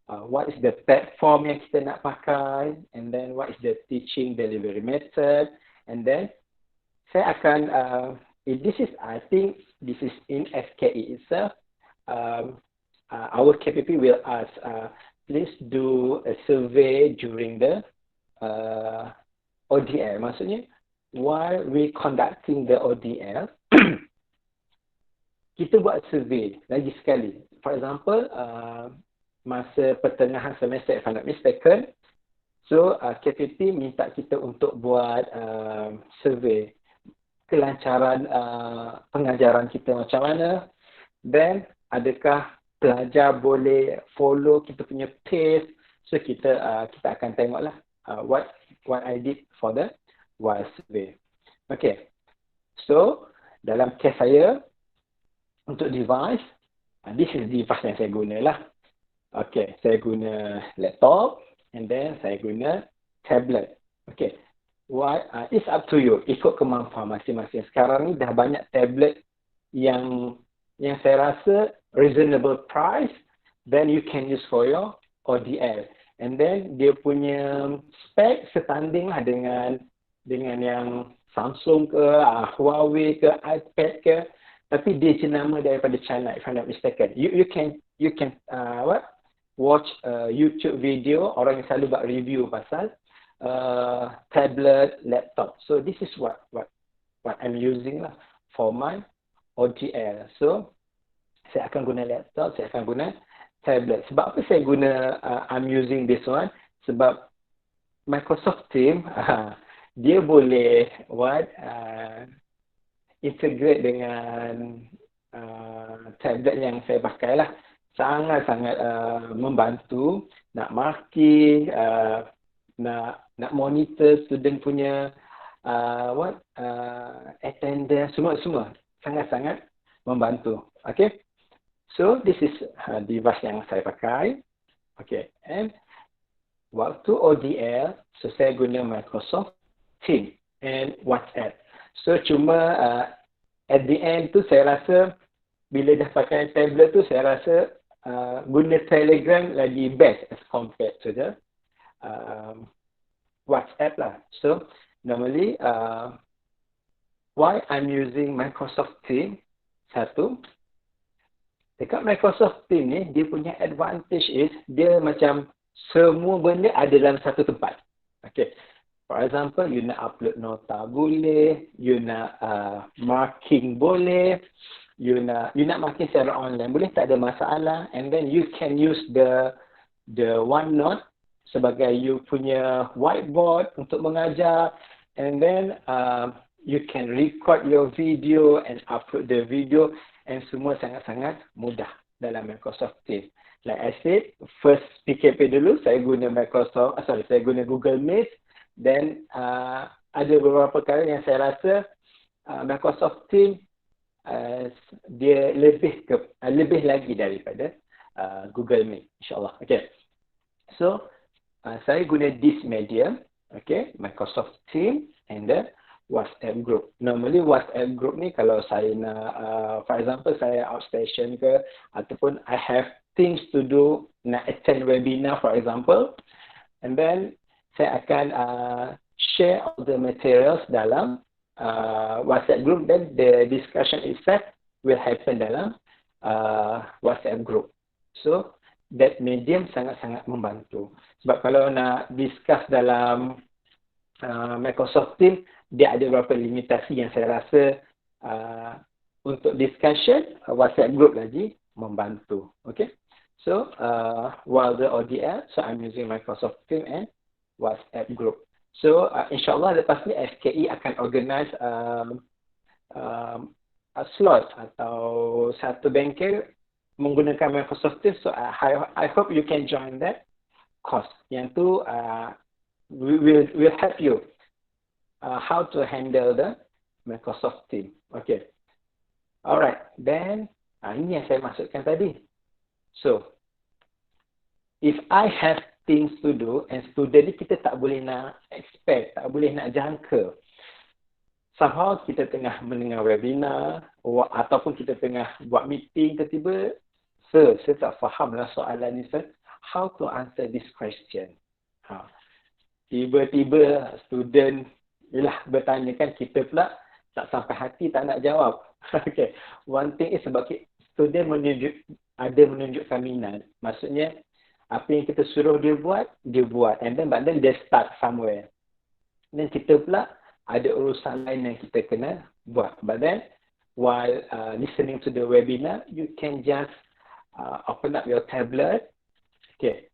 what is the platform yang kita nak pakai, and then what is the teaching delivery method, and then saya akan, I think this is in FKE itself, our KPP will ask, please do a survey during the ODL. Maksudnya, while we conducting the ODL, kita buat survey lagi sekali. For example, masa pertengahan semester, if I'm not mistaken, so KPP minta kita untuk buat survey kelancaran pengajaran kita macam mana, then adakah pelajar boleh follow kita punya pace. So kita akan tengoklah what I did for the while survey. Okay, so dalam kes saya untuk device, this is device yang saya guna lah. Okay, saya guna laptop and then saya guna tablet. Okay, it's up to you, ikut kemampuan masing-masing. Sekarang ni dah banyak tablet yang saya rasa reasonable price, then you can use for your ODL. And then dia punya spek setanding lah dengan yang Samsung ke, Huawei ke, iPad ke, tapi dia jenama daripada China, if I'm not mistaken. You can watch YouTube video orang yang selalu buat review pasal tablet, laptop. So this is what I'm using lah for my ODL. So saya akan guna laptop, saya akan guna tablet. Sebab apa saya guna I'm using this one? Sebab Microsoft Team dia boleh integrate dengan tablet yang saya pakai lah. Sangat-sangat membantu nak marking, nak monitor student punya attendance, semua sangat-sangat membantu. Okay, so this is device yang saya pakai. Okay, and waktu ODL, so saya guna Microsoft Team and WhatsApp. So cuma at the end tu saya rasa bila dah pakai tablet tu saya rasa guna Telegram lagi best as compared to the WhatsApp lah. So normally why I'm using Microsoft Team, satu, dekat Microsoft Team ni dia punya advantage is dia macam semua benda ada dalam satu tempat. Okay, for example, you nak upload nota boleh, you nak marking boleh, you nak marking secara online boleh, tak ada masalah. And then you can use the OneNote sebagai you punya whiteboard untuk mengajar. And then you can record your video and upload the video, and semua sangat-sangat mudah dalam Microsoft Teams. Like I said, first PKP dulu saya guna saya guna Google Meet. Then ada beberapa kali yang saya rasa Microsoft Teams dia lebih lagi daripada Google Meet, insyaAllah. Okay, so saya guna this medium, okay, Microsoft Teams and the WhatsApp group. Normally WhatsApp group ni kalau saya nak, for example saya outstation ke, ataupun I have things to do, nak attend webinar for example, and then saya akan share all the materials dalam WhatsApp group, then the discussion itself will happen dalam WhatsApp group. So that medium sangat-sangat membantu. Sebab kalau nak discuss dalam Microsoft Teams, dia ada beberapa limitasi yang saya rasa untuk discussion, WhatsApp group lagi membantu. Okay, so while the ODL, so I'm using Microsoft Teams and WhatsApp group. So insyaAllah lepas ni FKE akan organize a slot atau satu bengkel menggunakan Microsoft Teams. So I hope you can join that course. Yang tu will help you how to handle the Microsoft Teams. Okay, alright, then ini yang saya maksudkan tadi. So if I have things to do, and student ni kita tak boleh nak expect, tak boleh nak jangka. Somehow kita tengah mendengar webinar ataupun kita tengah buat meeting, tiba-tiba saya tak faham lah soalan ni, sir. How to answer this question? Tiba-tiba student bertanya kan, kita pula tak sampai hati, tak nak jawab. Okay, one thing is sebab student menunjukkan minat. Maksudnya apa yang kita suruh dia buat, and then but then they start somewhere. Dan kita pula ada urusan lain yang kita kena buat. But then, while listening to the webinar, you can just open up your tablet. Okay.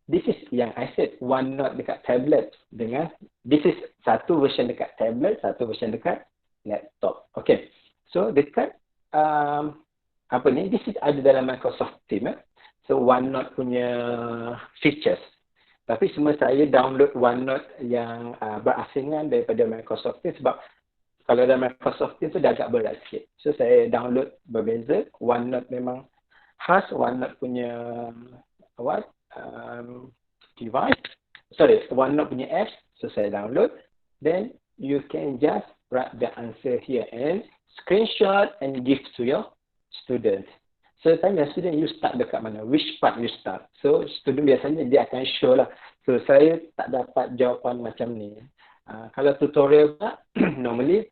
This is yang I said, OneNote dekat tablet dengan, this is satu version dekat tablet, satu version dekat laptop. Okay. So dekat, this is ada dalam Microsoft Teams. So OneNote punya features. Tapi semua saya download OneNote yang berasingan daripada Microsoft Teams sebab kalau dalam Microsoft Teams tu dah agak berat sikit. So saya download berbeza. OneNote memang khas, OneNote punya device. Sorry, OneNote punya apps. So saya download. Then you can just write the answer here and screenshot and give to your student. So tanya student, you start dekat mana? Which part you start? So student biasanya dia akan show lah. So saya tak dapat jawapan macam ni. Kalau tutorial pula, normally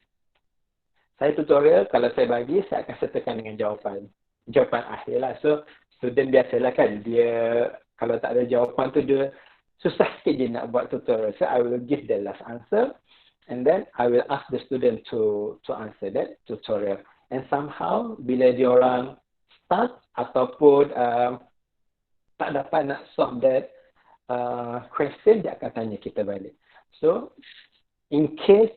saya tutorial, kalau saya bagi, saya akan sertakan dengan jawapan akhir lah. So student biasalah kan, dia kalau tak ada jawapan tu dia susah sikit je nak buat tutorial. So I will give the last answer and then I will ask the student to answer that tutorial. And somehow bila diorang start ataupun tak dapat nak solve that question, dia akan tanya kita balik. So in case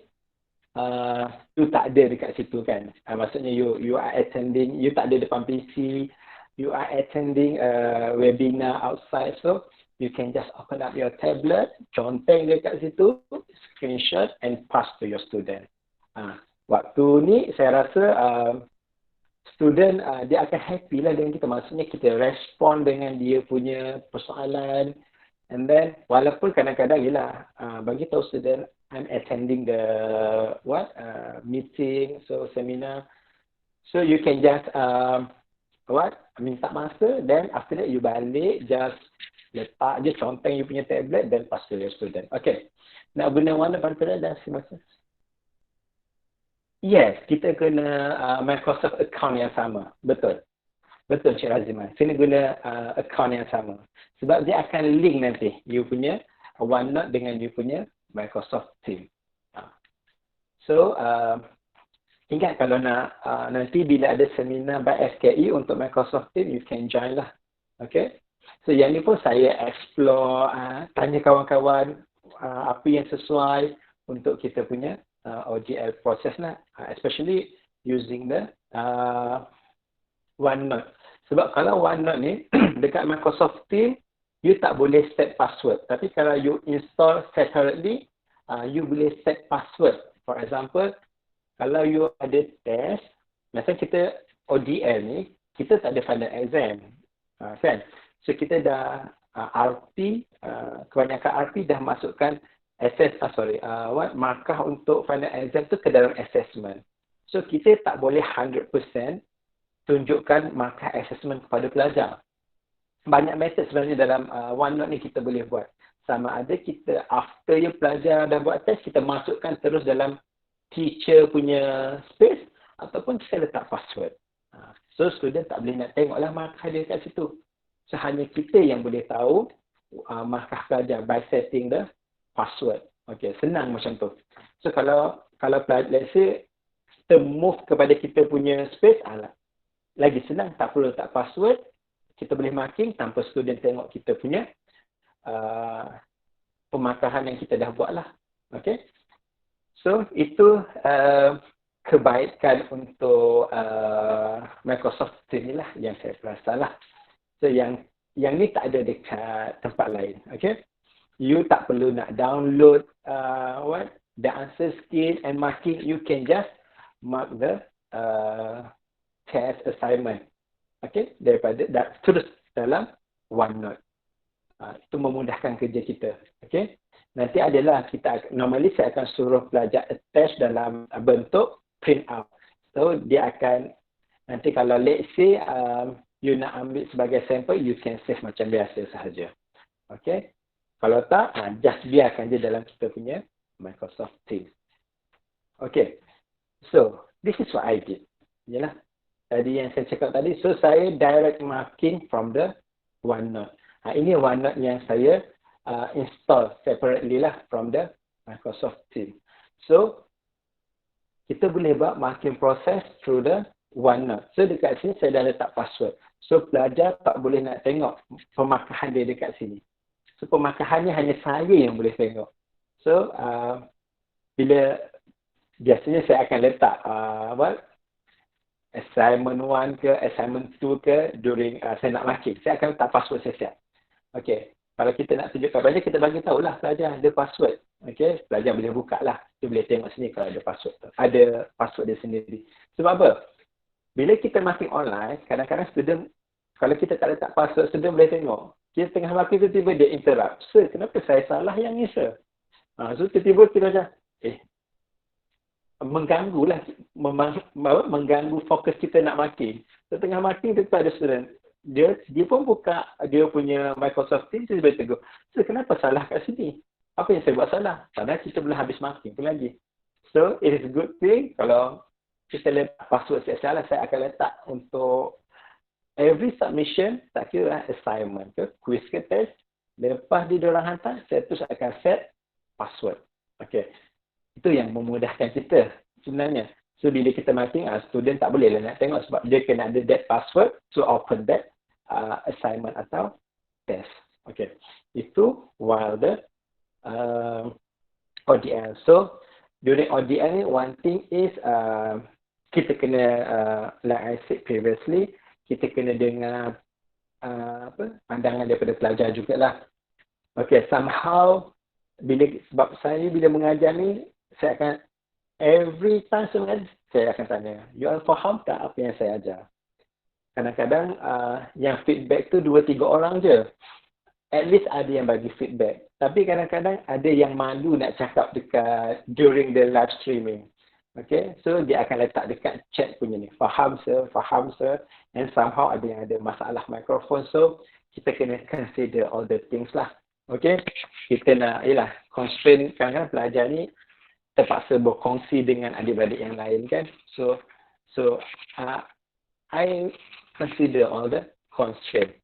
you tak ada dekat situ kan, maksudnya you are attending, you tak ada depan PC, you are attending a webinar outside, so you can just open up your tablet, conteng dekat situ, screenshot and pass to your student. Waktu ni saya rasa student dia akan happy lah dengan kita. Maksudnya kita respon dengan dia punya persoalan. And then walaupun kadang-kadang bagi tahu student I'm attending the meeting, so seminar. So you can just minta masa, then after that you balik, just letak je conteng you punya tablet, then pass to your student. Okay. Nak guna warna pantai dan si masa? Yes, kita kena Microsoft account yang sama. Betul. Betul Cik Raziman. Kena guna account yang sama. Sebab dia akan link nanti you punya OneNote dengan you punya Microsoft Teams. So, ingat kalau nak nanti bila ada seminar by SKI untuk Microsoft Teams, you can join lah. Okay. So, yang ni pun saya explore, tanya kawan-kawan apa yang sesuai untuk kita punya OGL process lah, especially using the OneNote. Sebab kalau OneNote ni dekat Microsoft Teams, you tak boleh set password. Tapi kalau you install separately, you boleh set password. For example, kalau you ada test, misalnya kita ODL ni, kita tak ada final exam. Kan? So kita dah RP, kebanyakan RP dah masukkan markah untuk final exam tu ke dalam assessment. So kita tak boleh 100% tunjukkan markah assessment kepada pelajar. Banyak method sebenarnya dalam OneNote ni kita boleh buat. Sama ada kita after you pelajar dah buat test, kita masukkan terus dalam teacher punya space ataupun kita letak password. So student tak boleh nak tengoklah markah dia kat situ. So hanya kita yang boleh tahu markah pelajar by setting the password. Okay, senang macam tu. So kalau let's say kita move kepada kita punya space, lagi senang, tak perlu letak password, kita boleh marking tanpa student tengok kita punya pemarkahan yang kita dah buat lah. Okay. So itu kebaikan untuk Microsoft Teams ni lah yang saya perasan lah. So yang ni tak ada dekat tempat lain. Okay. You tak perlu nak download the answer skill and marking. You can just mark the test assignment. Okay, daripada terus dalam OneNote. Itu memudahkan kerja kita. Okay. Nanti adalah normally saya akan suruh pelajar attach dalam bentuk print out. So dia akan nanti kalau let's say you nak ambil sebagai sampel, you can save macam biasa sahaja. Okay. Kalau tak, just biarkan je dalam kita punya Microsoft Teams. Okay. So, this is what I did. Yalah. Tadi yang saya cakap tadi. So, saya direct marking from the OneNote. Ini OneNote yang saya install separately lah from the Microsoft Teams. So kita boleh buat marking process through the OneNote. So dekat sini saya dah letak password. So pelajar tak boleh nak tengok pemakahan dia dekat sini. So pemakahannya hanya saya yang boleh tengok. So bila biasanya saya akan letak assignment 1 ke assignment 2 ke during saya nak marking. Saya akan letak password saya siap. Okay. Kalau kita nak tunjukkan pelajar, kita bagi tahulah pelajar ada password. Okay. Pelajar boleh buka lah. Dia boleh tengok sini kalau ada password tu. Ada password dia sendiri. Sebab apa? Bila kita marking online, kadang-kadang student, kalau kita tak letak password, student boleh tengok. Kita tengah marking tu tiba dia interrupt. Sir, kenapa saya salah yang ni, sir? So tiba-tiba kita macam, mengganggu lah, mengganggu fokus kita nak marking. So tengah marking tu ada student, dia pun buka dia punya Microsoft Teams, dia boleh tegur, so kenapa salah kat sini? Apa yang saya buat salah? Padahal kita belum habis marking tu lagi. So it is a good thing kalau kita letak password saya akan letak untuk every submission, tak kira assignment ke, quiz ke test, lepas diorang hantar, saya terus akan set password. Okay. Itu yang memudahkan kita sebenarnya. So bila kita marking, student tak boleh lah nak tengok sebab dia kena ada that password to open that assignment atau test. Okay. Itu while the ODL. So during ODL ni, one thing is kita kena, like I said previously, kita kena dengar pandangan daripada pelajar jugalah. Okay, somehow sebab saya bila mengajar ni, saya akan every time saya akan tanya, you all faham tak apa yang saya ajar? Kadang-kadang yang feedback tu 2-3 orang je. At least ada yang bagi feedback. Tapi kadang-kadang ada yang malu nak cakap dekat during the live streaming. Okay, so dia akan letak dekat chat punya ni. Faham sir. And somehow ada yang ada masalah mikrofon. So kita kena consider all the things lah. Okay, kita nak, constraint kadang-kadang pelajar ni terpaksa berkongsi dengan adik-adik yang lain kan. So I consider all the constraint.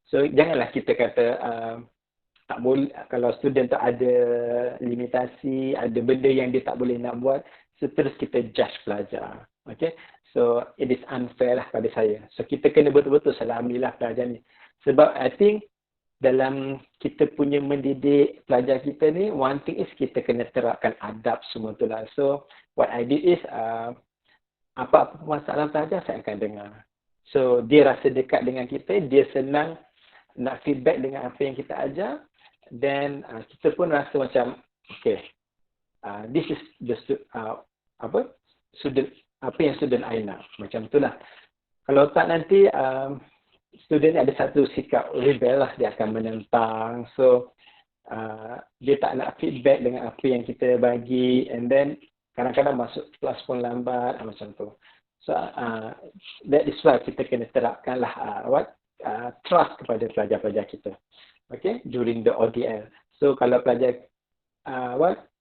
So janganlah kita kata tak boleh, kalau student tu ada limitasi, ada benda yang dia tak boleh nak buat, so terus kita judge pelajar. Okay, so it is unfair lah pada saya. So kita kena betul-betul salamilah pelajar ni. Sebab I think dalam kita punya mendidik pelajar kita ni, one thing is kita kena terapkan adab semua tu lah. So what I did is apa-apa masalah pelajar saya akan dengar. So dia rasa dekat dengan kita, dia senang nak feedback dengan apa yang kita ajar. Then kita pun rasa macam okay, this is the student, apa yang student I nak. Macam itulah. Kalau tak nanti student ada satu sikap rebel lah, dia akan menentang. So dia tak nak feedback dengan apa yang kita bagi, and then kadang-kadang masuk kelas pun lambat, macam tu. So that is why kita kena terapkan lah trust kepada pelajar-pelajar kita. Okay, during the ODL. So kalau pelajar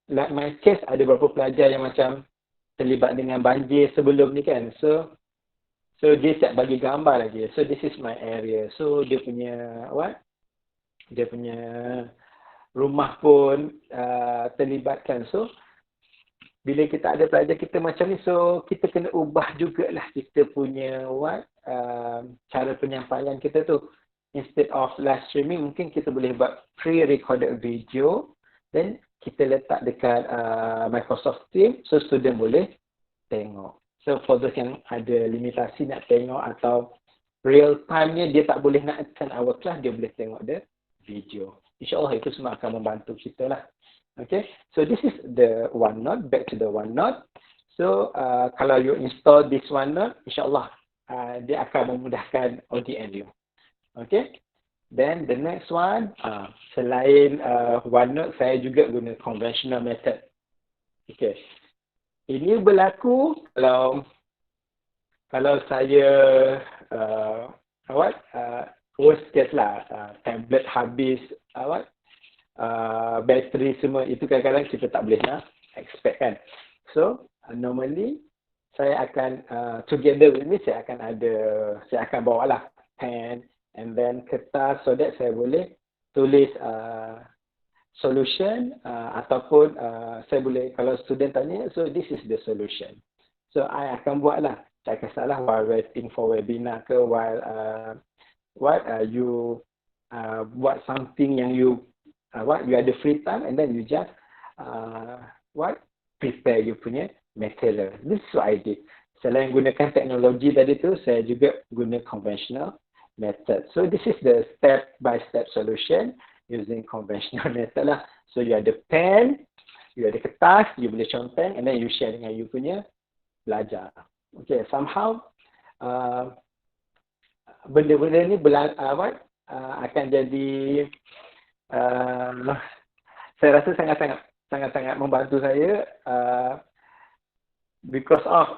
like my case, ada beberapa pelajar yang macam terlibat dengan banjir sebelum ni kan. So dia siap bagi gambar lagi. So this is my area. So dia punya dia punya rumah pun terlibatkan. So bila kita ada pelajar kita macam ni, so kita kena ubah jugalah kita punya cara penyampaian kita tu. Instead of live streaming, mungkin kita boleh buat pre-recorded video, then kita letak dekat Microsoft Teams, so student boleh tengok. So for those yang ada limitasi nak tengok atau real time-nya dia tak boleh nak attend our class, dia boleh tengok the video. InsyaAllah itu semua akan membantu kita lah. Okay, so this is the OneNote, back to the OneNote. So kalau you install this OneNote, insyaAllah dia akan memudahkan ODL you. Okay, then the next one, selain OneNote, saya juga guna conventional method. Okay, ini berlaku kalau saya worst case lah, tablet habis, bateri semua, itu kadang-kadang kita tak boleh nak expect kan. So normally saya akan together with me, saya akan bawa lah pen and then kertas, so that saya boleh tulis solution ataupun saya boleh, kalau student tanya, so this is the solution. So I akan buatlah. Tak kisahlah while waiting for webinar ke, while you buat something yang you ada free time and then you just prepare you punya material. This is what I did. Selain gunakan teknologi tadi tu, saya juga guna conventional method. So this is the step-by-step solution using conventional method lah. So you ada pen, you ada kertas, you boleh conteng, and then you share dengan you punya belajar. Okay, somehow benda-benda ni akan jadi saya rasa sangat-sangat membantu saya because of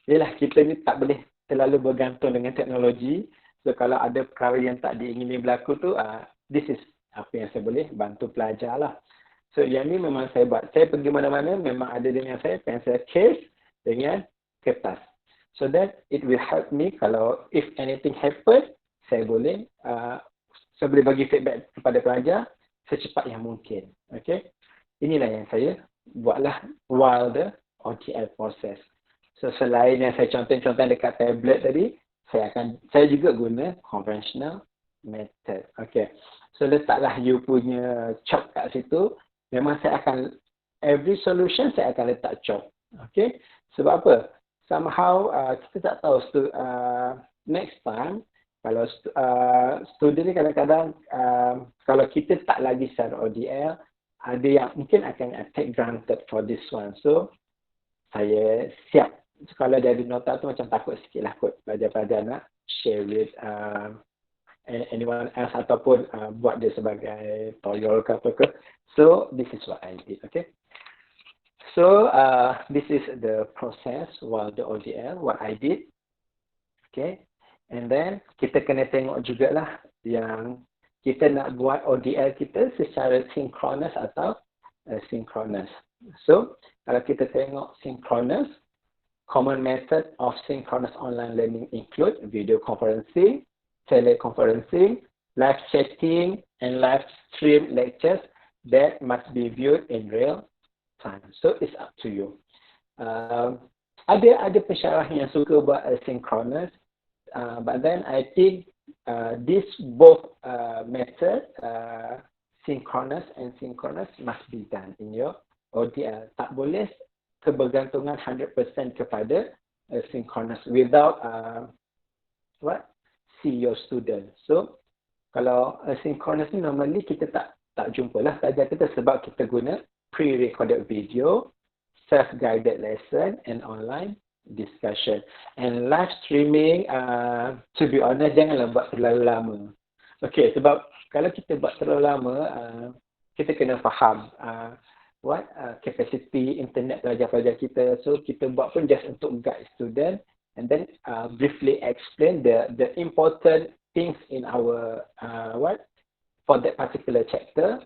yelah, kita ni tak boleh terlalu bergantung dengan teknologi. So kalau ada perkara yang tak diingini berlaku tu, this is apa yang saya boleh bantu pelajar lah. So yang ni memang saya buat. Saya pergi mana-mana memang ada dengan saya pensel case dengan kertas. So that it will help me kalau if anything happen, saya boleh bagi feedback kepada pelajar secepat yang mungkin. Okay. Inilah yang saya buatlah while the OTL process. So selain yang saya contoh-contoh dekat tablet tadi, saya juga guna conventional method. Okay. So letaklah you punya chalk kat situ. Memang saya akan, every solution saya akan letak chalk. Okay. Sebab apa? Somehow kita tak tahu next time kalau student ni kadang-kadang kalau kita tak lagi secara ODL, ada yang mungkin akan take granted for this one. So saya siap. Kalau dia ada nota tu macam takut sikit lah kot pelajar-pelajar nak share with anyone else ataupun buat dia sebagai tutorial ke apa ke. So this is what I did. Okay. So this is the process while the ODL, what I did. Okay. And then kita kena tengok jugalah yang kita nak buat ODL kita secara synchronous atau asynchronous. So kalau kita tengok synchronous, common method of synchronous online learning include video conferencing, teleconferencing, live chatting, and live stream lectures that must be viewed in real time. So it's up to you. Ada pensyarah yang suka buat asynchronous, but then I think this both method, synchronous and synchronous, must be done in your ODL. Tak boleh kebergantungan 100% kepada synchronous without see your student. So kalau asynchronous ni normally kita tak jumpa lah pelajar kita sebab kita guna pre-recorded video, self-guided lesson and online discussion. And live streaming, to be honest, janganlah buat terlalu lama. Okay, sebab kalau kita buat terlalu lama, kita kena faham capacity internet pelajar-pelajar kita. So kita buat pun just untuk guide student and then briefly explain the important things in our for that particular chapter.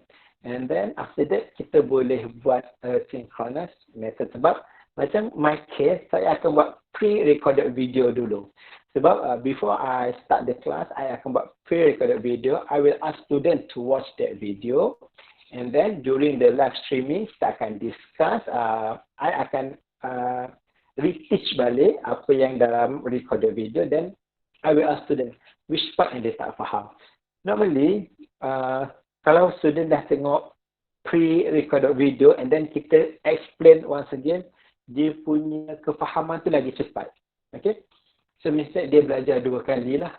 And then after that kita boleh buat synchronous method. Sebab macam my case, saya akan buat pre-recorded video dulu. Sebab before I start the class, I akan buat pre-recorded video. I will ask student to watch that video. And then during the live streaming, kita akan discuss. I akan reteach balik apa yang dalam recorded video. Then I will ask student which part yang dia tak faham. Normally, kalau student dah tengok pre-recorded video and then kita explain once again, dia punya kefahaman tu lagi cepat. Okay? So, mesti dia belajar 2 kali lah.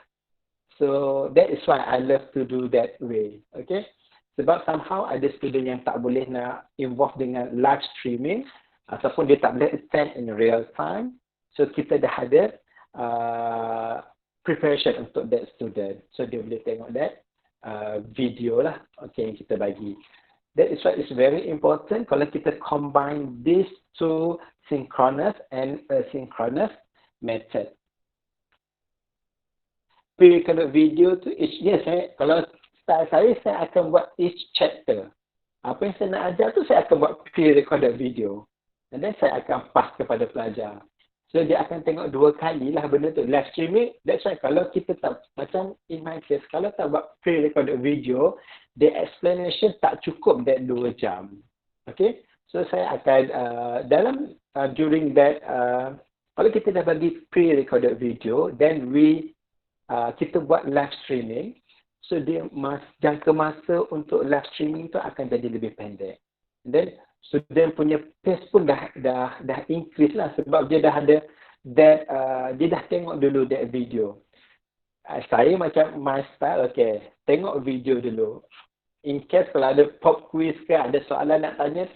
So, that is why I love to do that way. Okay? Sebab somehow ada student yang tak boleh nak involve dengan live streaming ataupun dia tak boleh attend in real time. So, kita dah ada preparation untuk that student. So, dia boleh tengok that video lah. Okay, yang kita bagi. That is why it's very important kalau kita combine these two synchronous and asynchronous method. Pre-recorded video tu, kalau style saya akan buat each chapter. Apa yang saya nak ajar tu, saya akan buat pre-recorded video. And then saya akan pass kepada pelajar. So dia akan tengok 2 kali lah benda tu. Live streaming, that's why kalau kita tak, macam in my case, kalau tak buat pre-recorded video, the explanation tak cukup that 2 jam. Okay, so saya akan during that, kalau kita dah bagi pre-recorded video, then kita buat live streaming, so dia jangka masa untuk live streaming tu akan jadi lebih pendek. Then student punya pace pun dah increase lah, sebab dia dah ada that, dia dah tengok dulu that video. Saya macam my style, okay, tengok video dulu. In case kalau ada pop quiz ke, ada soalan nak tanya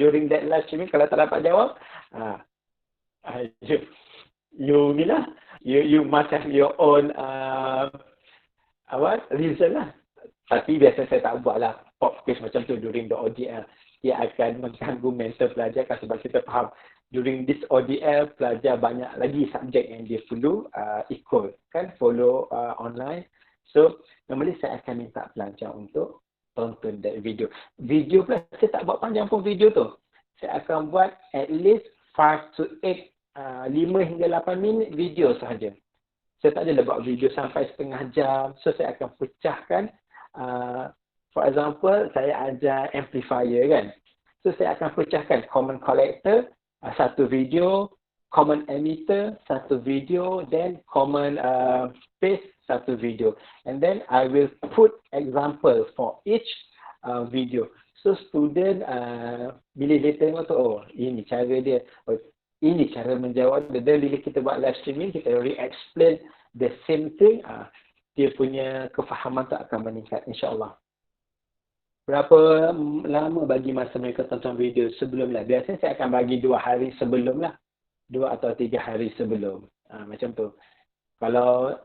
during that live streaming, kalau tak dapat jawab, you ni lah, you must have your own reason lah. Tapi biasa saya tak buat lah pop quiz macam tu during the ODL. Dia akan mengganggu mental pelajar kan, sebab kita faham during this ODL pelajar banyak lagi subjek yang dia perlu ikut kan, follow online. So normally saya akan minta pelajar untuk tonton that video. Video pula saya tak buat panjang pun video tu. Saya akan buat at least 5 to 8, 5 hingga 8 minit video sahaja. Saya tak adalah buat video sampai setengah jam. So saya akan pecahkan. For example, saya ajar amplifier kan. So saya akan pecahkan common collector, 1 video, common emitter, 1 video, then common phase, 1 video. And then I will put example for each video. So student bila dia tengok tu, oh ini cara dia, oh, ini cara menjawab dia. Dan bila kita buat live streaming, kita re-explain the same thing, dia punya kefahaman tu akan meningkat, insyaAllah. Berapa lama bagi masa mereka tonton video sebelum lah? Biasanya saya akan bagi 2 hari sebelum lah. 2 atau 3 hari sebelum. Macam tu. Kalau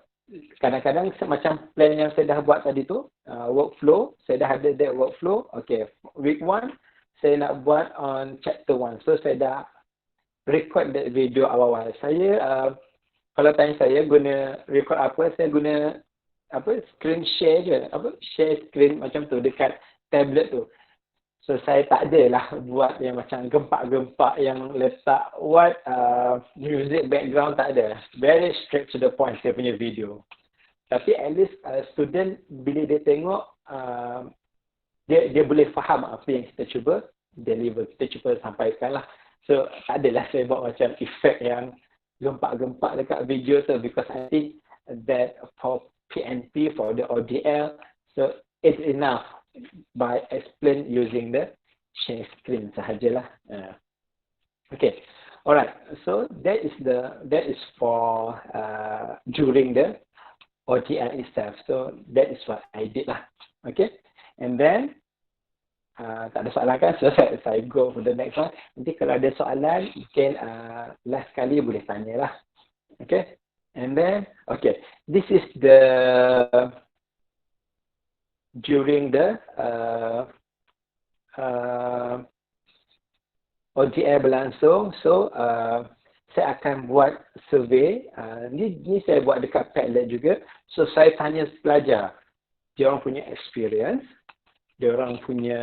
kadang-kadang macam plan yang saya dah buat tadi tu, workflow, saya dah ada that workflow. Okay, week 1, saya nak buat on chapter 1. So saya dah record that video awal-awal. Saya, kalau tanya saya guna record apa, saya guna screen share je. Share screen macam tu dekat tablet tu. So saya tak adalah buat yang macam gempak-gempak yang letak music background, tak ada. Very straight to the point saya punya video. Tapi at least student bila dia tengok, dia boleh faham apa yang kita cuba deliver, kita cuba sampaikan lah. So tak adalah saya buat macam efek yang gempak-gempak dekat video tu, because I think that for PNP, for the ODL, so it's enough by explain using the share screen sahajalah. Okay, alright. So that is for during the ODL itself. So that is what I did lah. Okay, and then tak ada soalan kan? So saya go for the next one. Nanti kalau ada soalan, mungkin last kali boleh tanya lah. Okay, and then okay, this is the during the ODL berlangsung. So saya akan buat survey. Ni saya buat dekat Padlet juga. So saya tanya pelajar, dia orang punya experience, dia orang punya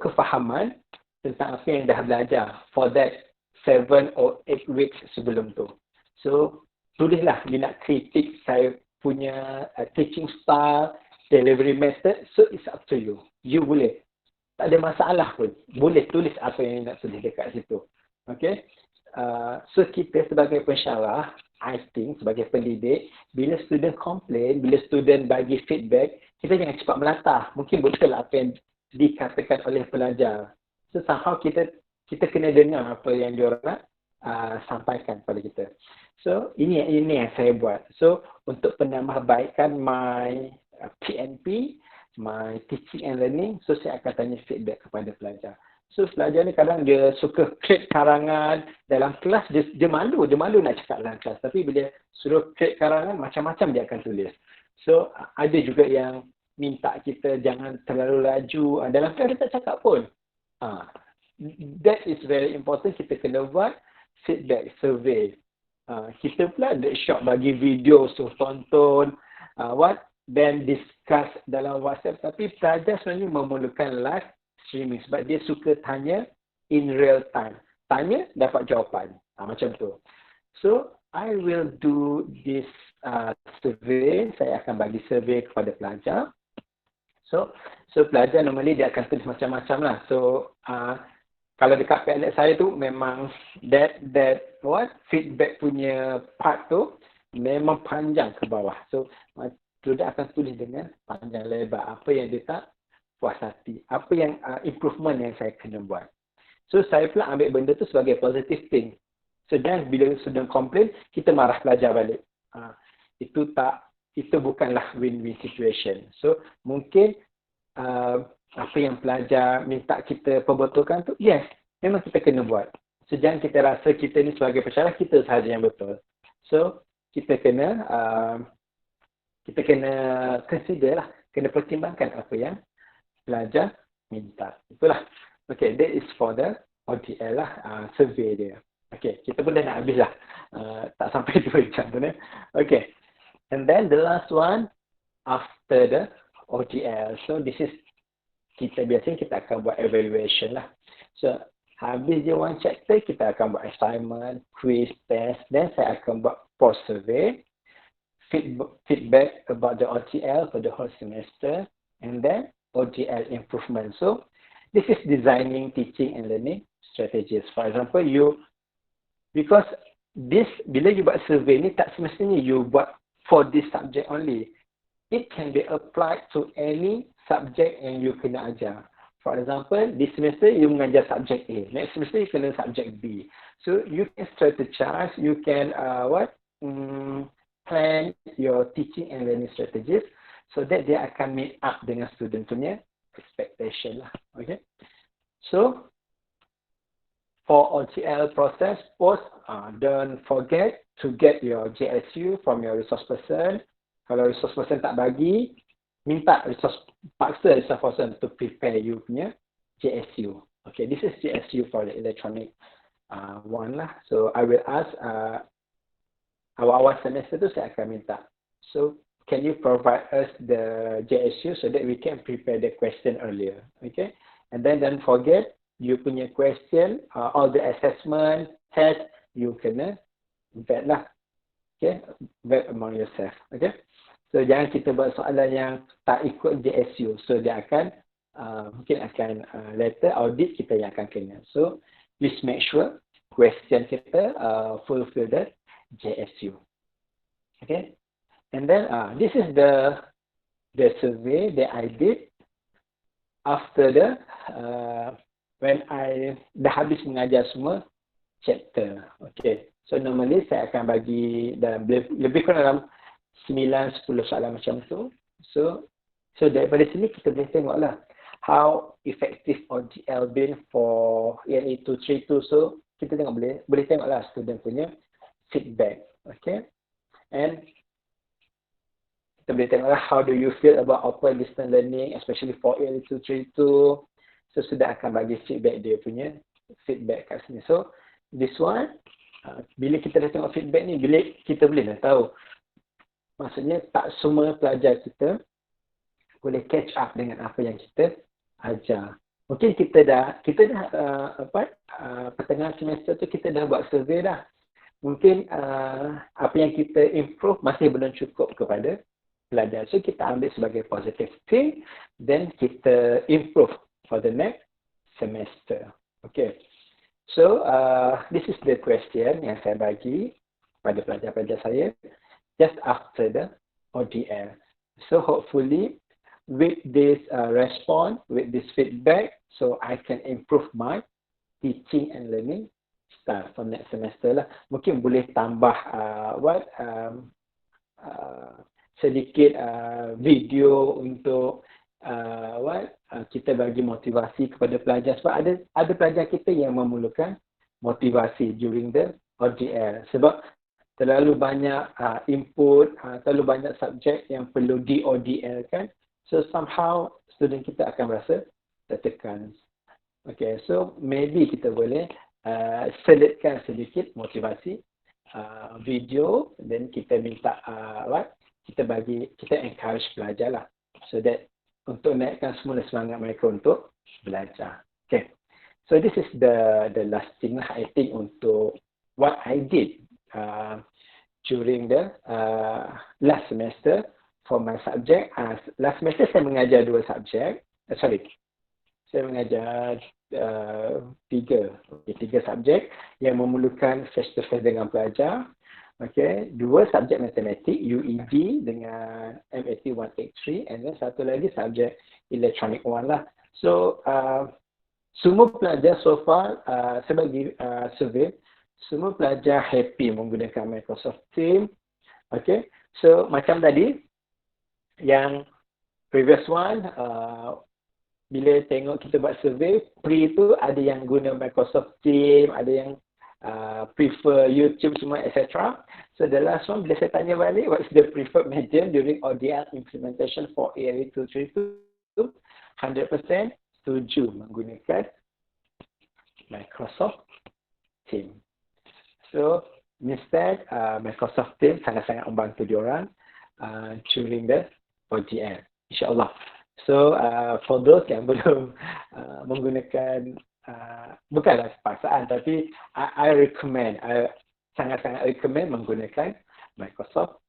kefahaman tentang apa yang dah belajar for that 7 or 8 weeks sebelum tu. So tulislah dia nak kritik saya punya teaching style, delivery method. So it's up to you. You boleh, tak ada masalah pun, boleh tulis apa yang nak tulis dekat situ. Okay, so kita sebagai pensyarah, I think sebagai pendidik, bila student complain, bila student bagi feedback, kita jangan cepat melantah. Mungkin betul apa yang dikatakan oleh pelajar. So somehow kita kena dengar apa yang diorang nak sampaikan pada kita. So ini yang saya buat. So untuk penambahbaikan my PNP, my teaching and learning, so saya akan tanya feedback kepada pelajar. So pelajar ni kadang dia suka create karangan dalam kelas, dia malu nak cakap dalam kelas. Tapi bila suruh create karangan, macam-macam dia akan tulis. So ada juga yang minta kita jangan terlalu laju. Dalam kelas dia tak cakap pun. That is very important. Kita kena buat feedback survey. Kita pula ada shop bagi video, so tonton, then discuss dalam WhatsApp. Tapi pelajar sebenarnya memerlukan live streaming sebab dia suka tanya in real time. Tanya, dapat jawapan. Macam tu. So, I will do this survey. Saya akan bagi survey kepada pelajar. So pelajar normally dia akan tulis macam-macam lah. So, kalau dekat PLX saya tu memang that feedback punya part tu memang panjang ke bawah. So, student akan tulis dengan panjang lebar apa yang dia tak puas hati. Apa yang improvement yang saya kena buat. So, saya pula ambil benda tu sebagai positive thing. So, dan bila student komplain, kita marah pelajar balik. Itu bukanlah win-win situation. So, mungkin apa yang pelajar minta kita perbetulkan tu, yes, memang kita kena buat. So, jangan kita rasa kita ni sebagai pesyarah, kita sahaja yang betul. So, kita kena consider lah, kena pertimbangkan apa yang pelajar minta. Itulah. Okay, that is for the ODL lah, survey dia. Okay, kita pun dah nak habis lah. Tak sampai 2 jam tu ni. Okay, and then the last one, after the ODL. So, this is, biasanya kita akan buat evaluation lah. So, habis je one chapter, kita akan buat assignment, quiz, test. Then, saya akan buat post survey, feedback about the ODL for the whole semester, and then ODL improvement. So, this is designing teaching and learning strategies. For example, because bila you buat survey ni, tak semestinya you buat for this subject only. It can be applied to any subject yang you kena ajar. For example, this semester you mengajar subject A. Next semester you kena subject B. So, you can strategize, you can plan your teaching and learning strategies so that dia akan meet up dengan student punya expectation lah. Okay. So, for OGL process, don't forget to get your JSU from your resource person. Kalau resource person tak bagi, paksa resource person to prepare you punya JSU. Okay, this is JSU for the electronic one lah. So, I will ask awal-awal semester tu saya akan minta. So, can you provide us the JSU so that we can prepare the question earlier? Okay, and then don't forget you punya question, all the assessment, test, you kena vet lah. Okay, vet among yourself. Okay, so jangan kita buat soalan yang tak ikut JSU. So dia akan mungkin akan letter audit kita yang akan kena. So please make sure question kita fulfill the JSU. Okay. And then this is the survey that I did after when I dah habis mengajar semua chapter. Okay. So normally saya akan bagi dalam lebih kurang dalam 9-10 soalan macam tu. So daripada sini kita boleh tengoklah how effective OGL been for ELA 232. So kita tengok boleh tengoklah student punya feedback. Okay. And kita boleh tengoklah how do you feel about open distance learning, especially for ELA 232. So, sudah akan bagi feedback dia punya feedback kat sini. So, this one, bila kita dah tengok feedback ni, kita boleh dah tahu. Maksudnya, tak semua pelajar kita boleh catch up dengan apa yang kita ajar. Mungkin kita dah pertengahan semester tu kita dah buat survey dah. Mungkin apa yang kita improve masih belum cukup kepada pelajar. So, kita ambil sebagai positive thing, then kita improve for the next semester. Okay. So, this is the question yang saya bagi pada pelajar-pelajar saya just after the ODL. So, hopefully, with this response, with this feedback, so I can improve my teaching and learning style for next semester lah. Mungkin boleh tambah sedikit video untuk kita bagi motivasi kepada pelajar sebab ada pelajar kita yang memerlukan motivasi during the ODL sebab terlalu banyak input, terlalu banyak subjek yang perlu di ODL kan. So somehow student kita akan rasa tertekan. Okay, so maybe kita boleh selitkan sedikit motivasi video, then kita minta kita encourage pelajar lah so that untuk naikkan semula semangat mereka untuk belajar. Okay. So this is the last thing lah, I think, untuk what I did during the last semester for my subject. Last semester saya mengajar 2 subjek. Saya mengajar 3 subjek yang memerlukan face-to-face dengan pelajar. Okay, 2 subjek matematik, UED dengan MAT 183, and then satu lagi subjek electronic 1 lah. So, semua pelajar so far, saya bagi survey, semua pelajar happy menggunakan Microsoft Teams. Okay, so macam tadi, yang previous one, bila tengok kita buat survey, pre tu ada yang guna Microsoft Teams, ada yang prefer YouTube semua, etc. So the last one, bila saya tanya balik, what's the preferred medium during ODL implementation for area 232? 100% setuju menggunakan Microsoft Teams. So instead, Microsoft Teams sangat-sangat membantu diorang during the ODL, insyaAllah. So for those yang belum menggunakan, bukanlah paksaan, tapi I recommend, sangat-sangat recommend menggunakan Microsoft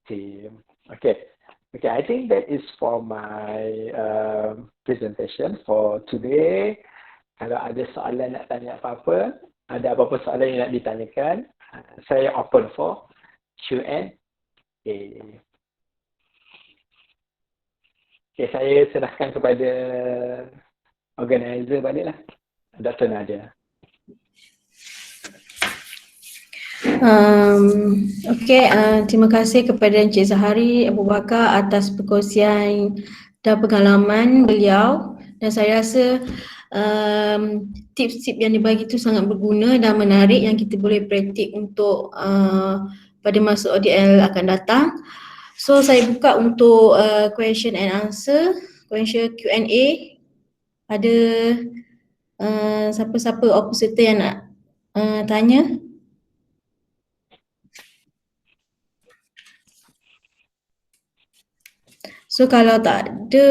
Teams. Okay, I think that is for my presentation for today. Kalau ada soalan nak tanya apa-apa, ada apa-apa soalan yang nak ditanyakan, saya open for Q&A. Okay, saya serahkan kepada organizer baliklah, Dr. Nadia. Terima kasih kepada Encik Zahari Abu Bakar atas perkongsian dan pengalaman beliau, dan saya rasa tips-tips yang dibagi itu sangat berguna dan menarik yang kita boleh praktik untuk pada masa ODL akan datang. So saya buka untuk question and answer, question Q&A. Ada siapa-siapa peserta yang nak tanya? So kalau tak ada,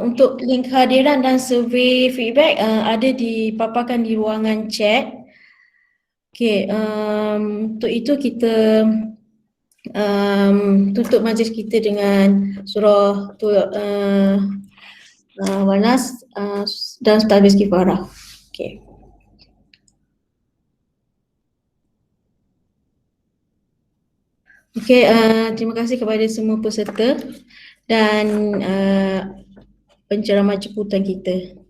untuk link kehadiran dan survey feedback ada dipaparkan di ruangan chat. Okay, untuk itu kita tutup majlis kita dengan surah Wanas dan Tasbih Kifarah. Okay. Okay, terima kasih kepada semua peserta dan penceramah jemputan kita.